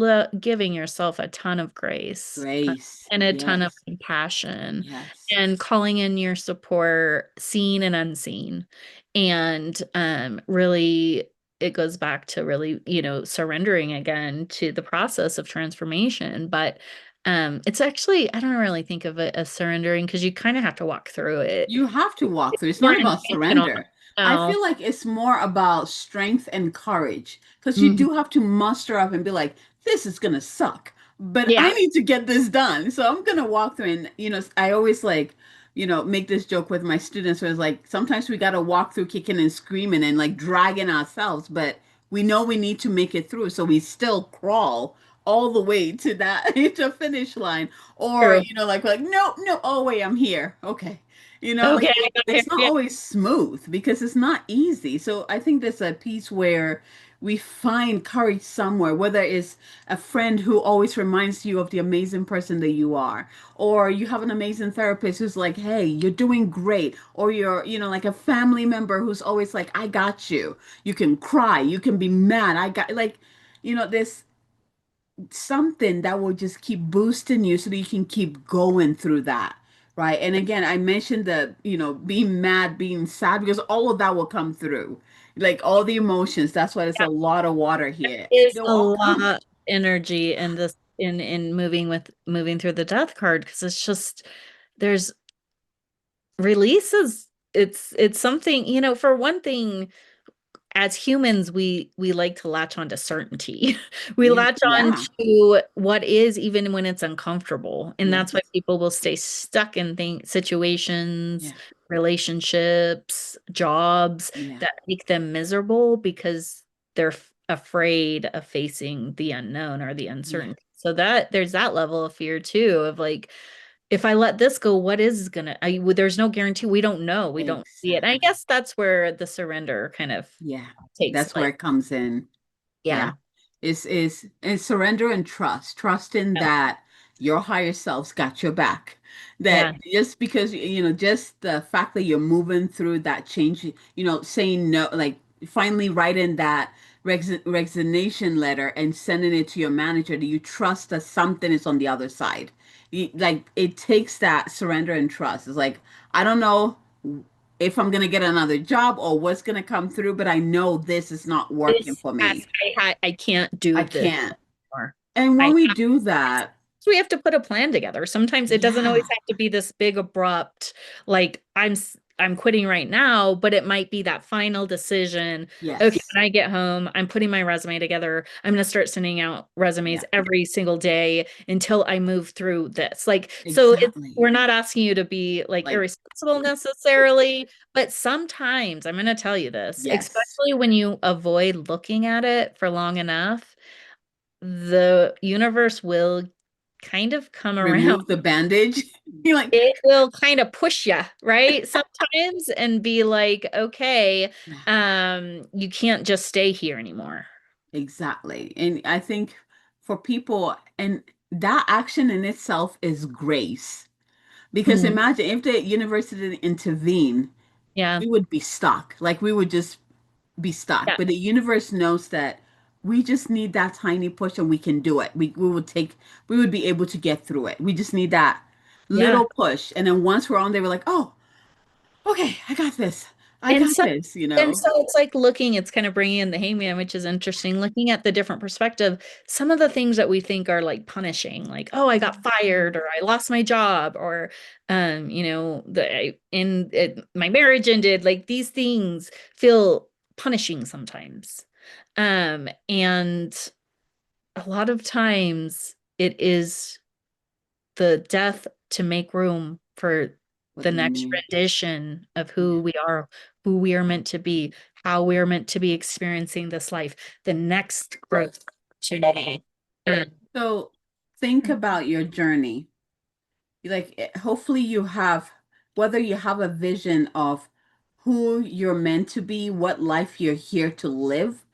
giving yourself a ton of grace
Grace.
and a ton of
Yes.
compassion
Yes.
and calling in your support, seen and unseen. And really it goes back to really, surrendering again to the process of transformation. But it's actually, I don't really think of it as surrendering because you kind of have to walk through it.
You have to walk
It's
through. It's
more
not about
intentional.
surrender. I
Oh,
feel like it's more about strength and courage because you
mhm.
do have to muster up and be like, this is gonna suck, but I
Yeah,
need to get this done. So I'm gonna walk through and I always like, make this joke with my students where it's like sometimes we gotta walk through kicking and screaming and like dragging ourselves, but we know we need to make it through. So we still crawl all the way to that to finish line. Or,
true.
like, no, no, oh wait, I'm here. Okay.
Okay,
Like
I got here.
it's not
Yeah.
always smooth because it's not easy. So I think there's a piece where we find courage somewhere, whether it's a friend who always reminds you of the amazing person that you are, or you have an amazing therapist who's like, hey, you're doing great, or you're, like a family member who's always like, I got you. You can cry, you can be mad. I got like, this something that will just keep boosting you so that you can keep going through that. Right. And again, I mentioned the, being mad, being sad, because all of that will come through. Like all the emotions. That's why there's a lot of water here.
Is
They'll
a
all
lot
come.
of energy in this in moving through the death card because it's just there's releases. It's something, for one thing, as humans, we like to latch on to certainty. We
Yeah.
latch on
Yeah.
to what is even when it's uncomfortable. And that's why
Yes.
people will stay stuck in situations,
Yeah.
relationships, jobs
Yeah.
that make them miserable because they're afraid of facing the unknown or the
Yeah.
uncertainty. So that there's that level of fear too of like if I let this go, what is there's no guarantee. We don't know. We don't see it. And I
Exactly.
guess that's where the surrender kind of
Yeah.
takes
That's where
place.
it comes in. Yeah.
Yeah.
Is surrender and trust. Trust in
Yeah.
that your higher self's got your back. That
Yeah.
just because just the fact that you're moving through that change, saying no, like finally writing that resignation letter and sending it to your manager, that you trust that something is on the other side. Like it takes that surrender and trust. It's like, I don't know if I'm gonna get another job or what's gonna come through, but I know this is not working
This
for
has,
me.
I can't do
I
this
can't.
anymore.
And
I
when we
have
do that,
so we have to put a plan together. Sometimes it doesn't always
yeah,
have to be this big abrupt, like I'm quitting right now, but it might be that final decision. Okay,
yes,
when I get home, I'm putting my resume together. I'm going to start sending out resumes
yeah,
every single day until I move through this. Like, so
exactly.
we're not asking you to be like
Like,
irresponsible necessarily, but sometimes I'm going to tell you this,
yes,
especially when you avoid looking at it for long enough, the universe will kind of come around.
remove the bandage. You're like,
It will kind of push you, right? Sometimes and be like, okay,
yeah,
you can't just stay here anymore.
exactly. And I think for people, and that action in itself is grace. Because
Mhm.
imagine if the universe didn't intervene,
Yeah.
we would be stuck. Like we would just be stuck.
Yeah.
But the universe knows that we just need that tiny push and we can do it. We would be able to get through it. We just need that
Yeah.
little push. And then once we're on there, we're like, oh, okay, I got this. I
And
got
so and
this.
so it's like it's kind of bringing in the hangman, which is interesting, looking at the different perspective. Some of the things that we think are like punishing, like, oh, I got fired or I lost my job or my marriage ended, like these things feel punishing sometimes. And a lot of times it is the death to make room for
With
the
the
next
new,
rendition of
yeah.
who we are meant to be, how we are meant to be experiencing this life, the next growth opportunity. Mm.
So think about your journey. Like, hopefully you have, whether you have a vision of who you're meant to be, what life you're here to live,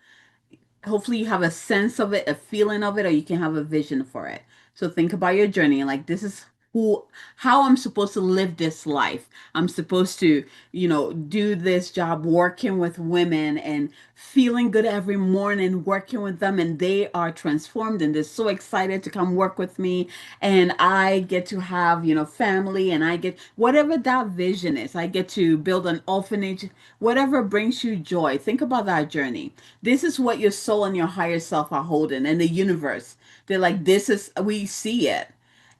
hopefully you have a sense of it, a feeling of it, or you can have a vision for it. So think about your journey, like this is who, how I'm supposed to live this life. I'm supposed to, do this job, working with women and feeling good every morning, working with them, and they are transformed and they're so excited to come work with me. And I get to have, family, and I get whatever that vision is. I get to build an orphanage, whatever brings you joy. Think about that journey. This is what your soul and your higher self are holding, and the universe. They're like, this is, we see it.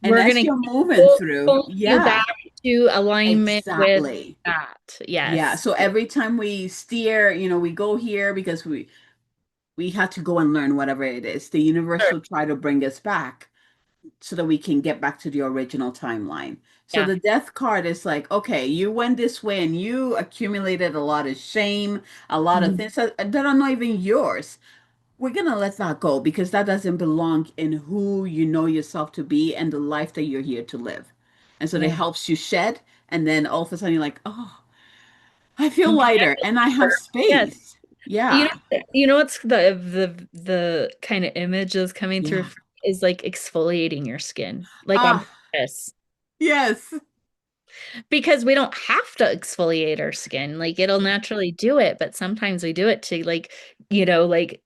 And
We're
as
gonna
you're
keep
moving through,
pulling you
yeah,
back to alignment with
exactly.
that.
Yeah.
Yes.
So every time we steer, we go here because we have to go and learn whatever it is. The universe
Sure.
will try to bring us back so that we can get back to the original timeline. So
Yeah.
the death card is like, okay, you went this way and you accumulated a lot of shame, a lot of
Mhm.
things that are not even yours. We're going to let that go because that doesn't belong in who you know yourself to be and the life that you're here to live. And so that
Yeah.
helps you shed. And then all of a sudden you're like, oh, I feel
Okay.
lighter and I have
Yes.
space.
You
Yeah.
know, you know what's the kind of image that's coming through
Yeah.
is like exfoliating your skin, like on
Ah,
purpose.
yes.
Because we don't have to exfoliate our skin. Like it'll naturally do it, but sometimes we do it to like, like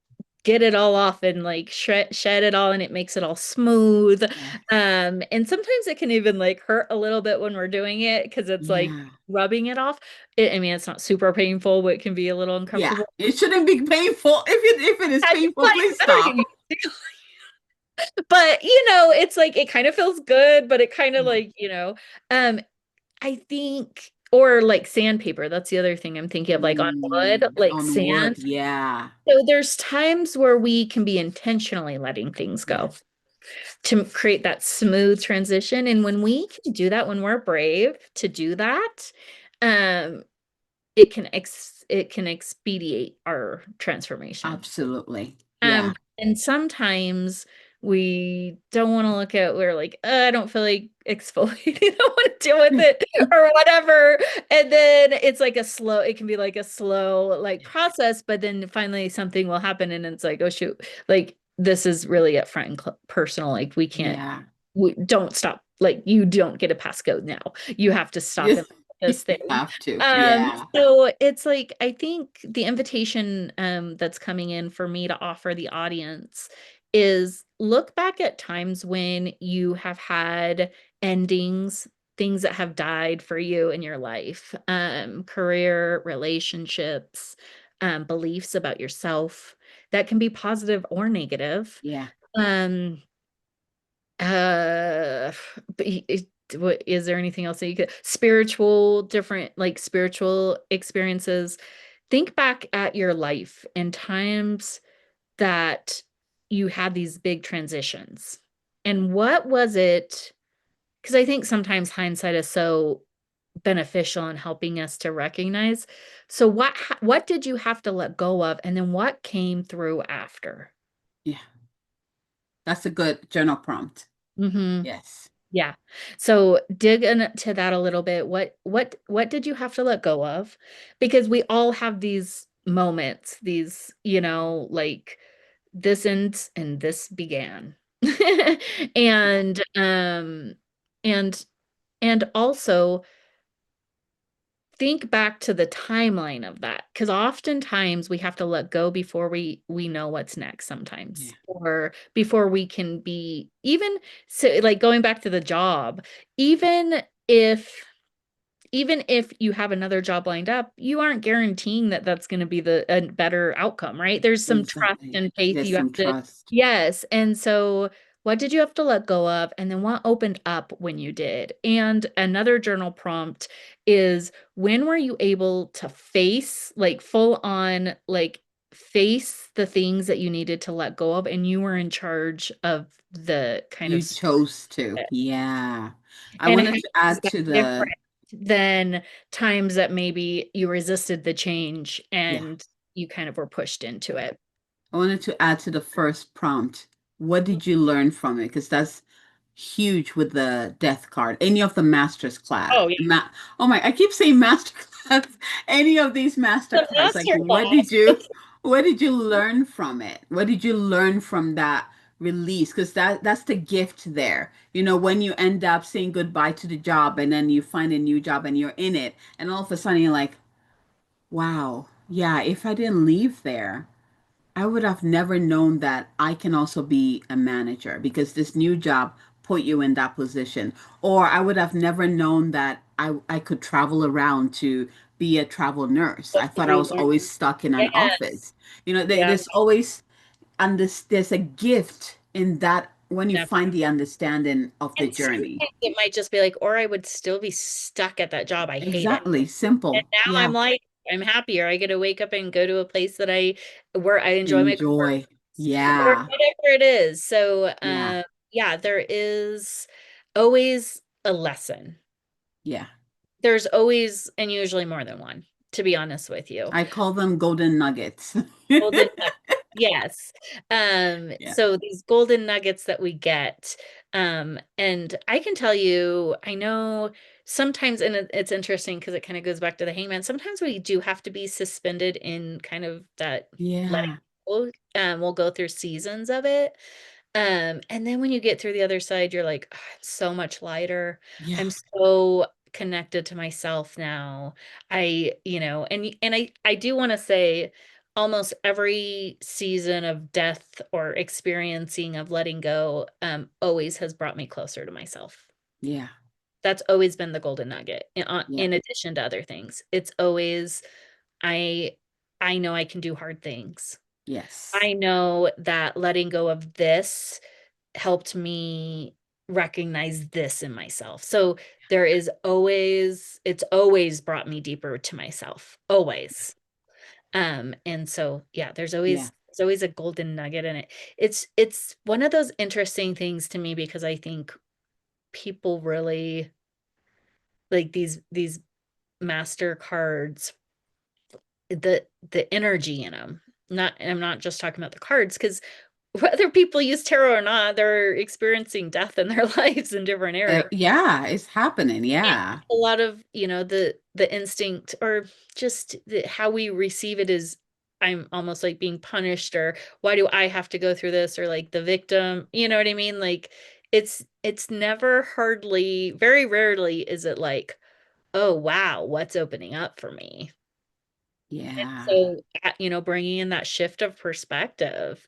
get it all off and like shed it all and it makes it all smooth.
Yes.
And sometimes it can even like hurt a little bit when we're doing it because it's like
Yeah.
rubbing it off. I mean, it's not super painful, but it can be a little
Yeah.
uncomfortable.
It shouldn't be painful. If it is
I just
painful,
like
please
better
stop.
but it's like it kind of feels good, but it kind of
Yeah.
like, um I think, or like sandpaper. That's the other thing I'm thinking of, like on wood, like
On wood.
sand.
Yeah.
So there's times where we can be intentionally letting things go
Yes.
to create that smooth transition. And when we can do that, when we're brave to do that, um, it can expedite our transformation.
Absolutely. Yeah.
And sometimes we don't want to look at, we're like, I don't feel like exfoliating, I don't want to deal with it or whatever. And then it's like it can be like a slow like process, but then finally something will happen and it's like, oh shoot, like this is really upfront and personal. Like
Yeah.
we don't stop. Like you don't get a passcode now. You have to stop
Yes.
and look at this
You
thing.
have to. Yeah.
So it's like I think the invitation that's coming in for me to offer the audience is look back at times when you have had endings, things that have died for you in your life, career, relationships, beliefs about yourself that can be positive or negative.
Yeah.
Um, uh, but what is there anything else that you could spiritual, different like spiritual experiences? Think back at your life and times that you had these big transitions. And what was it? Because I think sometimes hindsight is so beneficial in helping us to recognize. So what did you have to let go of, and then what came through after?
Yeah. That's a good journal prompt.
Mm-hmm.
Yes.
Yeah. So dig into that a little bit. What did you have to let go of? Because we all have these moments, these, like this ends and this began.
Yeah.
And and and also think back to the timeline of that because oftentimes we have to let go before we know what's next
Yeah.
sometimes or before we can be even so like going back to the job even if even if you have another job lined up, you aren't guaranteeing that that's going to be the a better outcome, right? There's some trust
Exactly.
and faith
There's
you have
some
to,
trust.
yes. And so, what did you have to let go of? And then what opened up when you did? And another journal prompt is when were you able to face, like full on, like face the things that you needed to let go of, and you were in charge of the kind of
You chose to. Yeah. I
and
wanted
how
to
is
add
that
to the,
different than times that maybe you resisted the change
yeah.
and you kind of were pushed into it?
I wanted to add to the first prompt. What did you learn from it? Because that's huge with the death card. Any of the master's class.
Oh, yeah.
Oh my, I keep saying master class. Any of these master
The
cards. Like,
master class.
what did you learn from it? What did you learn from that release? Because that's the gift there. You know, when you end up saying goodbye to the job and then you find a new job and you're in it, and all of a sudden you're like, wow, yeah, if I didn't leave there, I would have never known that I can also be a manager because this new job put you in that position. Or I would have never known that I could travel around to be a travel nurse. I thought I was
Relearn.
always stuck in an
Yes.
office. You know,
Yeah,
there's always, and there's a gift in that when you find
definitely.
the understanding of the
And
journey.
sometimes it might just be like, or I would still be stuck at that job. I hate it.
Exactly.
And
Simple.
now I'm
Yeah.
like, I'm happier. I get to wake up and go to a place that where I enjoy my coworkers
Enjoy.
or
Yeah.
whatever it is. So,
Yeah.
yeah, there is always a lesson.
Yeah.
There's always, and usually more than one, to be honest with you.
I call them golden nuggets.
Golden nuggets. Yes.
Yeah.
So these golden nuggets that we get, and I can tell you, I know sometimes, and it's interesting because it kind of goes back to the hangman. Sometimes we do have to be suspended in kind of that letting
Yeah.
go. We'll go through seasons of it. And then when you get through the other side, you're like, "Oh, I'm so much lighter.
Yeah.
I'm so connected to myself now." I do want to say almost every season of death or experiencing of letting go always has brought me closer to myself.
Yeah.
That's always been the golden nugget
Yeah.
in addition to other things. It's always I I know I can do hard things.
Yes.
I know that letting go of this helped me recognize this in myself. So it's always brought me deeper to myself, always. And so yeah,
Yeah.
there's always a golden nugget in it. It's one of those interesting things to me because I think people really like these master cards, the energy in them. Not I'm not just talking about the cards because whether people use tarot or not, they're experiencing death in their lives in different areas.
Yeah, it's happening.
And
Yeah.
a lot of, the instinct or just how we receive it is I'm almost like being punished or why do I have to go through this or like the victim, you know what I mean? Like it's never hardly, very rarely is it like, oh wow, what's opening up for me?
Yeah.
So, bringing in that shift of perspective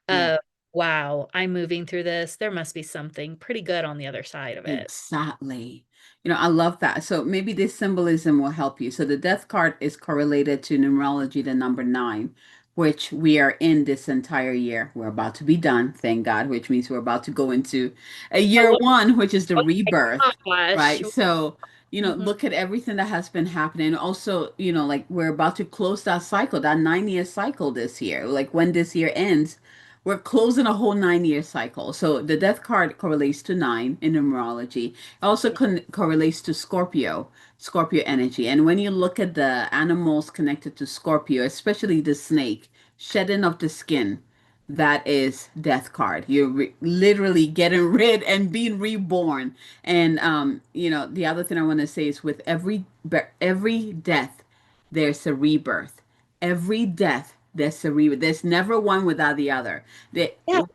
Yeah.
of, wow, I'm moving through this. There must be something pretty good on the other side of it.
Exactly. You know, I love that. So maybe this symbolism will help you. So the death card is correlated to numerology, the number nine, which we are in this entire year. We're about to be done, thank God, which means we're about to go into a year
Oh,
one, which is the
oh my
rebirth,
gosh.
right? So,
Mhm.
look at everything that has been happening. Also, like we're about to close that cycle, that 9 year cycle this year. Like when this year ends, we're closing a whole 9 year cycle. So the death card correlates to nine in numerology. It also correlates to Scorpio energy. And when you look at the animals connected to Scorpio, especially the snake, shedding of the skin, that is death card. You're literally getting rid and being reborn. And the other thing I want to say is with every death, there's a rebirth. Every death, there's a rebirth. There's never one without the other.
Yeah,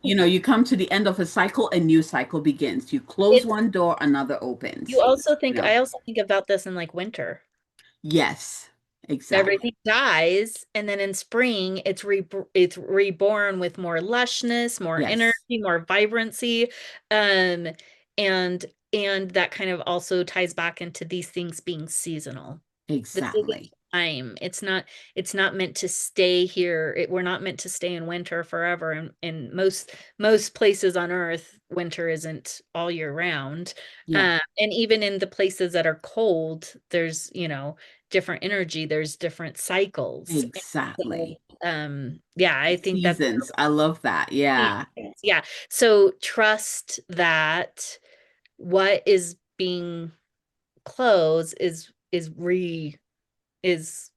You come to the end of a cycle, a new cycle begins. You close
it's
one door, another
you
opens.
also
You
think
know,
I also think about this in like winter.
yes, exactly.
Everything dies, and then in spring, it's reborn with more lushness, more energy,
Yes,
more vibrancy, um, and and that kind of also ties back into these things being seasonal. This is
exactly.
a time. It's not meant to stay here. We're not meant to stay in winter forever. And most places on Earth, winter isn't all year round.
Yeah,
And even in the places that are cold, there's, different energy, there's different cycles. And so,
exactly.
yeah, I think that's
Seasons. I love that. Yeah,
yeah. So trust that what is being closed is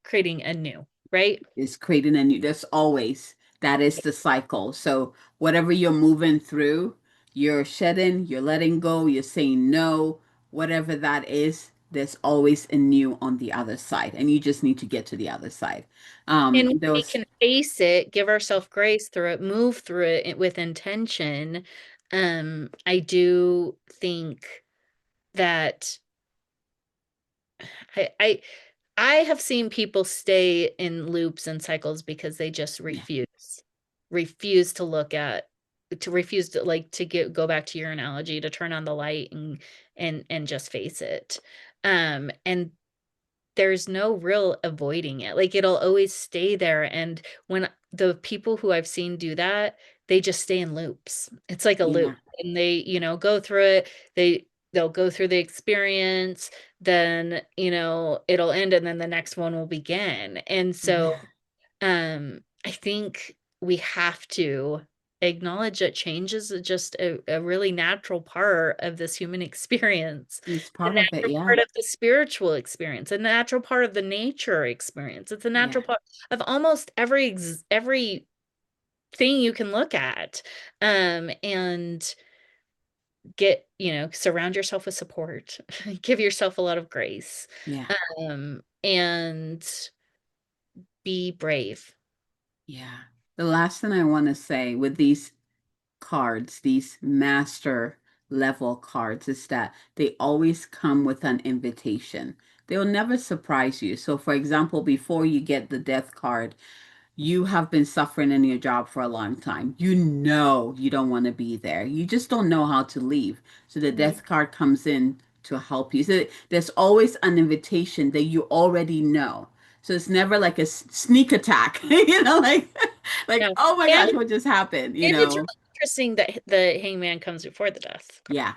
creating a new, right?
it's creating a new. That's always that is the cycle. So whatever you're moving through, you're shedding, you're letting go, you're saying no, whatever that is, there's always a new on the other side. And you just need to get to the other side.
And
There
we
was,
can face it, give ourselves grace through it, move through it with intention. I do think that I, I I have seen people stay in loops and cycles because they just
yeah,
refuse to look at, to refuse to like to go back to your analogy, to turn on the light and just face it. And there's no real avoiding it. Like it'll always stay there. And when the people who I've seen do that, they just stay in loops. It's like a loop.
yeah,
And they, go through it. They'll go through the experience, then, it'll end and then the next one will begin. And
yeah.
so I think we have to acknowledge that change is just a really natural part of this human experience,
It's
a
part of it.
natural
Yeah,
part of the spiritual experience, a natural part of the nature experience. It's a
yeah,
natural part of almost every thing you can look at. And surround yourself with support, give yourself a lot of grace,
yeah,
and be brave.
yeah. The last thing I want to say with these cards, these master level cards, is that they always come with an invitation. They'll never surprise you. So, for example, before you get the death card, you have been suffering in your job for a long time. You know you don't want to be there. You just don't know how to leave. So the
Mhm.
death card comes in to help you. So there's always an invitation that you already know. So it's never like a sneak attack, like,
No.
oh my
And
gosh, what just happened,
it's really interesting that the hangman comes before the death card,
Yeah,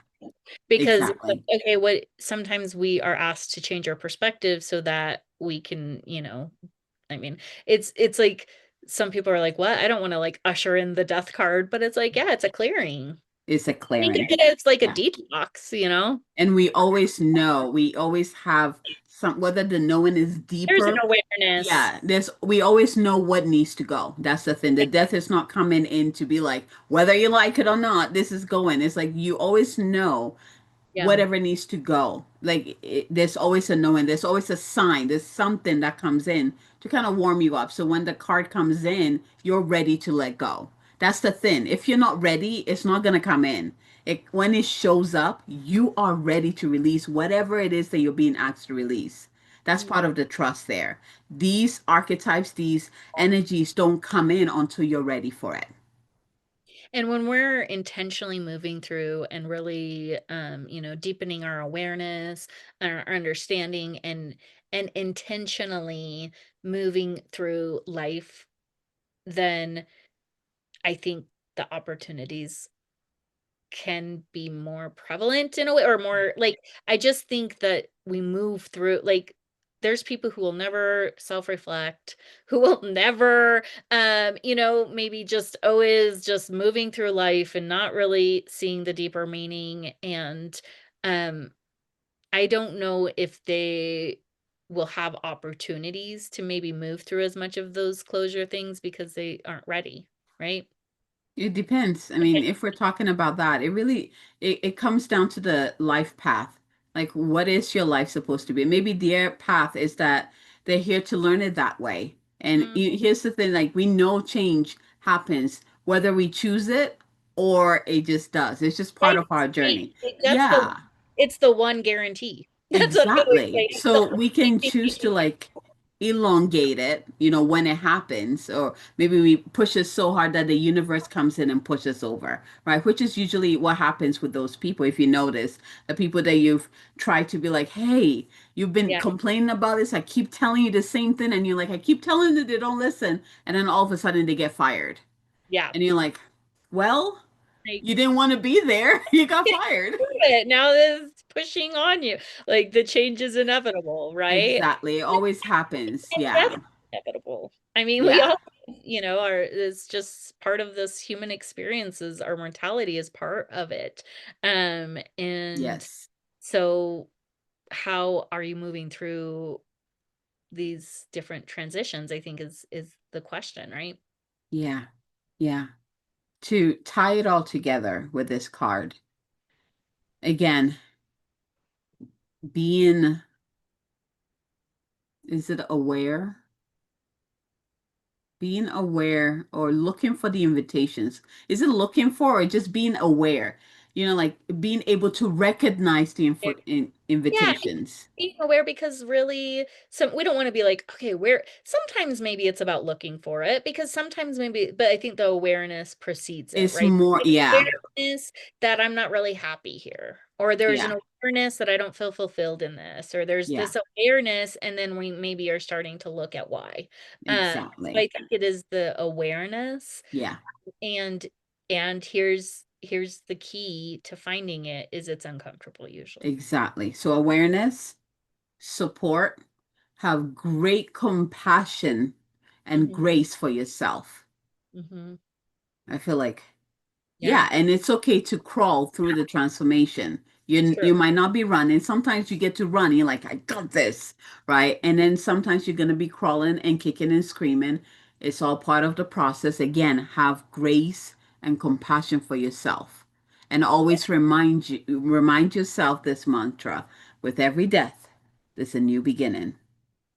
because it's like,
exactly.
okay, what sometimes we are asked to change our perspective so that we can, I mean, it's like some people are like, what? I don't want to like usher in the death card, but it's like, yeah, it's a clearing.
It's a
Think of
clearing.
it as like a
Yeah.
detox.
And we always know, we always have some, whether the knowing is
There's an
deeper.
awareness.
Yeah, we always know what needs to go. That's the thing. The death is not coming in to be like, whether you like it or not, this is going. It's like you always know
Yeah.
whatever needs to go. Like there's always a knowing, there's always a sign, there's something that comes in to kind of warm you up. So when the card comes in, you're ready to let go. That's the thing. If you're not ready, it's not going to come in. When it shows up, you are ready to release whatever it is that you're being asked to release. That's
Mhm.
part of the trust there. These archetypes, these energies don't come in until you're ready for it.
And when we're intentionally moving through and really, deepening our awareness, our understanding, and intentionally moving through life, then I think the opportunities can be more prevalent in a way, or more like, I just think that we move through, like, there's people who will never self-reflect, who will never, maybe just always just moving through life and not really seeing the deeper meaning. And um I don't know if they will have opportunities to maybe move through as much of those closure things because they aren't ready, right?
It depends. I mean, if we're talking about that, it comes down to the life path. Like, what is your life supposed to be? Maybe their path is that they're here to learn it that way. And
Mm.
here's the thing, like, we know change happens whether we choose it or it just does. It's just part
Life
of
is
our
change.
journey.
Like,
Yeah.
it's the one guarantee. That's what I always
Exactly.
say. It's the
So we can choose to like elongate it, when it happens, or maybe we push it so hard that the universe comes in and pushes over, right? Which is usually what happens with those people. If you notice, the people that you've tried to be like, hey, you've been
yeah,
complaining about this. I keep telling you the same thing. And you're like, I keep telling them they don't listen. And then all of a sudden they get fired.
yeah.
And you're like, well,
Like,
you didn't want to be there. You got
get
fired.
through it. Now it's pushing on you. Like the change is inevitable, right?
Exactly. It always happens.
And
Yeah.
that's inevitable. I mean, we
Yeah.
all, are, it's just part of this human experiences. Our mortality is part of it. And
Yes.
so how are you moving through these different transitions, I think is the question, right?
Yeah. Yeah. to tie it all together with this card, again, being, is it aware? Being aware or looking for the invitations. Is it looking for or just being aware? Like being able to recognize the
Yeah,
invitations.
being aware because really some we don't want to be like, okay, where sometimes maybe it's about looking for it because sometimes maybe, but I think the awareness precedes it,
It's
right?
more,
There's
yeah,
awareness that I'm not really happy here, or there's
yeah,
an awareness that I don't feel fulfilled in this, or there's
yeah,
this awareness, and then we maybe are starting to look at why. So
exactly.
I think it is the awareness,
Yeah,
and here's the key to finding it is it's uncomfortable usually.
exactly. So awareness, support, have great compassion and
Hmm.
grace for yourself.
Hmm.
I feel like,
Yeah,
yeah, and it's okay to crawl through the transformation.
it's
You
true.
might not be running. Sometimes you get to run, you're like, I got this, right? And then sometimes you're gonna be crawling and kicking and screaming. It's all part of the process. Again, have grace and compassion for yourself. And always remind yourself this mantra. With every death, there's a new beginning.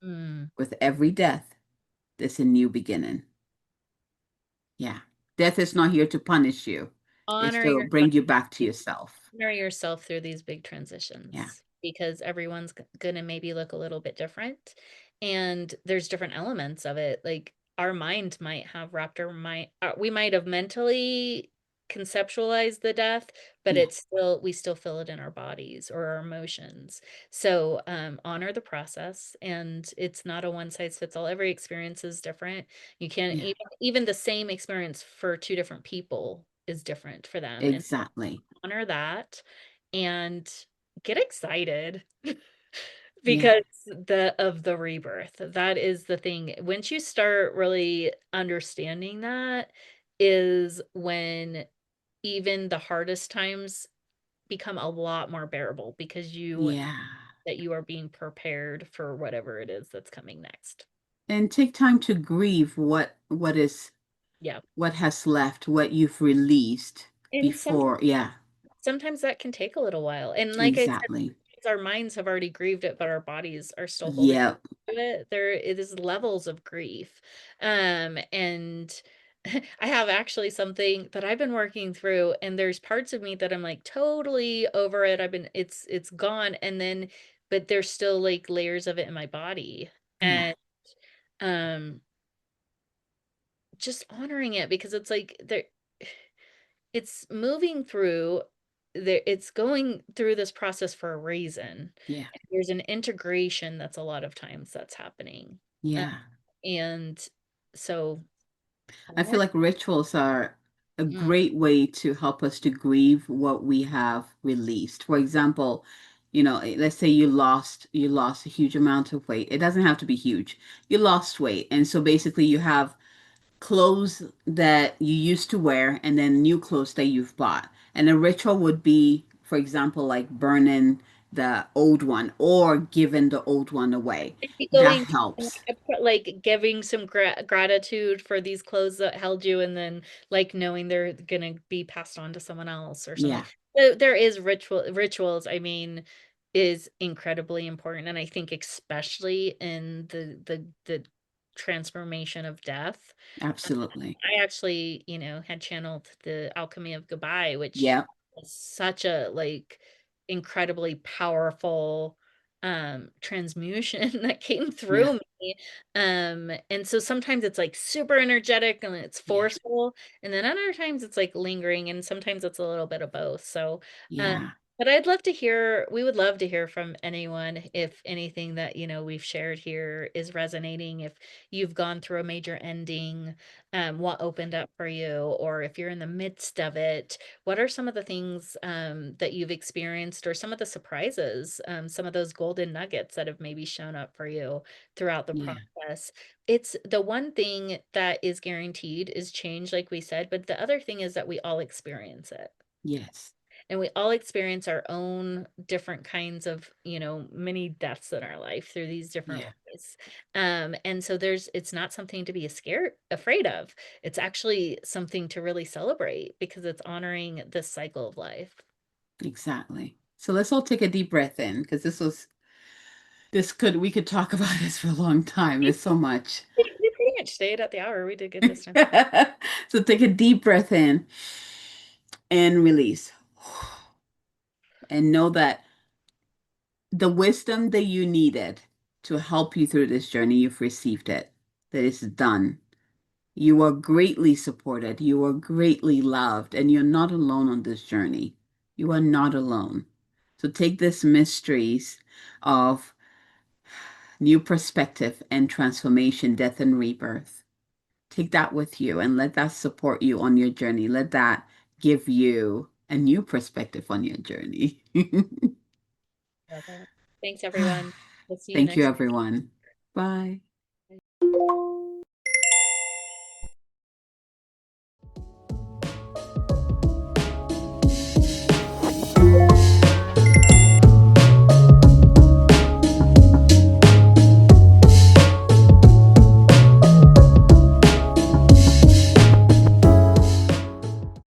Mm.
With every death, there's a new beginning. Yeah. Death is not here to punish you. It's
Honor
to
yourself.
bring you back to yourself.
Honor yourself through these big
Yeah.
transitions because everyone's gonna maybe look a little bit different, and there's different elements of it. Like our mind might have wrapped our mind, we might have mentally conceptualized the death, but
Yeah.
it's still we still feel it in our bodies or our emotions. So honor the process, and it's not a one size fits all. Every experience is different. You can't
Yeah.
even the same experience for two different people is different for them, and
Exactly.
honor that and get excited
Yeah.
because the rebirth. That is the thing. Once you start really understanding that is when even the hardest times become a lot more bearable because you
Yeah.
that you are being prepared for whatever it is that's coming next.
And take time to grieve
Yeah.
what has left, what you've released
And
before. Yeah.
sometimes that can take a little while. And like I said,
Exactly.
our minds have already grieved it, but our bodies are still holding
Yep.
to it. There it is levels of grief. And I have actually something that I've been working through, and there's parts of me that I'm like totally over it. It's gone. And then, but there's still like layers of it in my body.
Yeah.
And um just honoring it because it's like there it's moving through there it's going through this process for a reason.
Yeah.
There's an integration that's a lot of times that's happening. Uh,
Yeah.
and so
I feel
honor.
like rituals are a
Mm.
great way to help us to grieve what we have released. For example, let's say you lost a huge amount of weight. It doesn't have to be huge. You lost weight. And so basically you have clothes that you used to wear and then new clothes that you've bought. And a ritual would be, for example, like burning the old one or giving the old one away.
Maybe
That
going
helps.
like giving some gratitude for these clothes that held you, and then like knowing they're gonna be passed on to someone else or something.
Yeah.
There is rituals, I mean, is incredibly important, and I think especially in the transformation of death.
Absolutely.
I actually, had channeled the alchemy of goodbye, which
Yeah.
was such a like incredibly powerful transmutation that came
Yeah.
through me. And so sometimes it's like super energetic and it's
Yeah.
forceful, and then other times it's like lingering, and sometimes it's a little bit of both. So
Yeah.
but we would love to hear from anyone if anything that, we've shared here is resonating, if you've gone through a major ending, what opened up for you, or if you're in the midst of it, what are some of the things that you've experienced, or some of the surprises, some of those golden nuggets that have maybe shown up for you throughout the
Yeah.
process. It's the one thing that is guaranteed is change, like we said, but the other thing is that we all experience it.
Yes.
and we all experience our own different kinds of, many deaths in our life through these different
Yeah,
ways. And so it's not something to be afraid of. It's actually something to really celebrate because it's honoring this cycle of life.
exactly. So let's all take a deep breath in because we could talk about this for a long time. There's so much.
We pretty much stayed at the hour. We did good this time.
So take a deep breath in and release. And know that the wisdom that you needed to help you through this journey, you've received it, that it's done. You are greatly supported, you are greatly loved, and you're not alone on this journey. You are not alone. So take this mysteries of new perspective and transformation, death and rebirth. Take that with you and let that support you on your journey. Let that give you a new perspective on your journey.
Love it. Thanks, everyone. We'll see you
Thank you,
next
everyone. Bye.
time.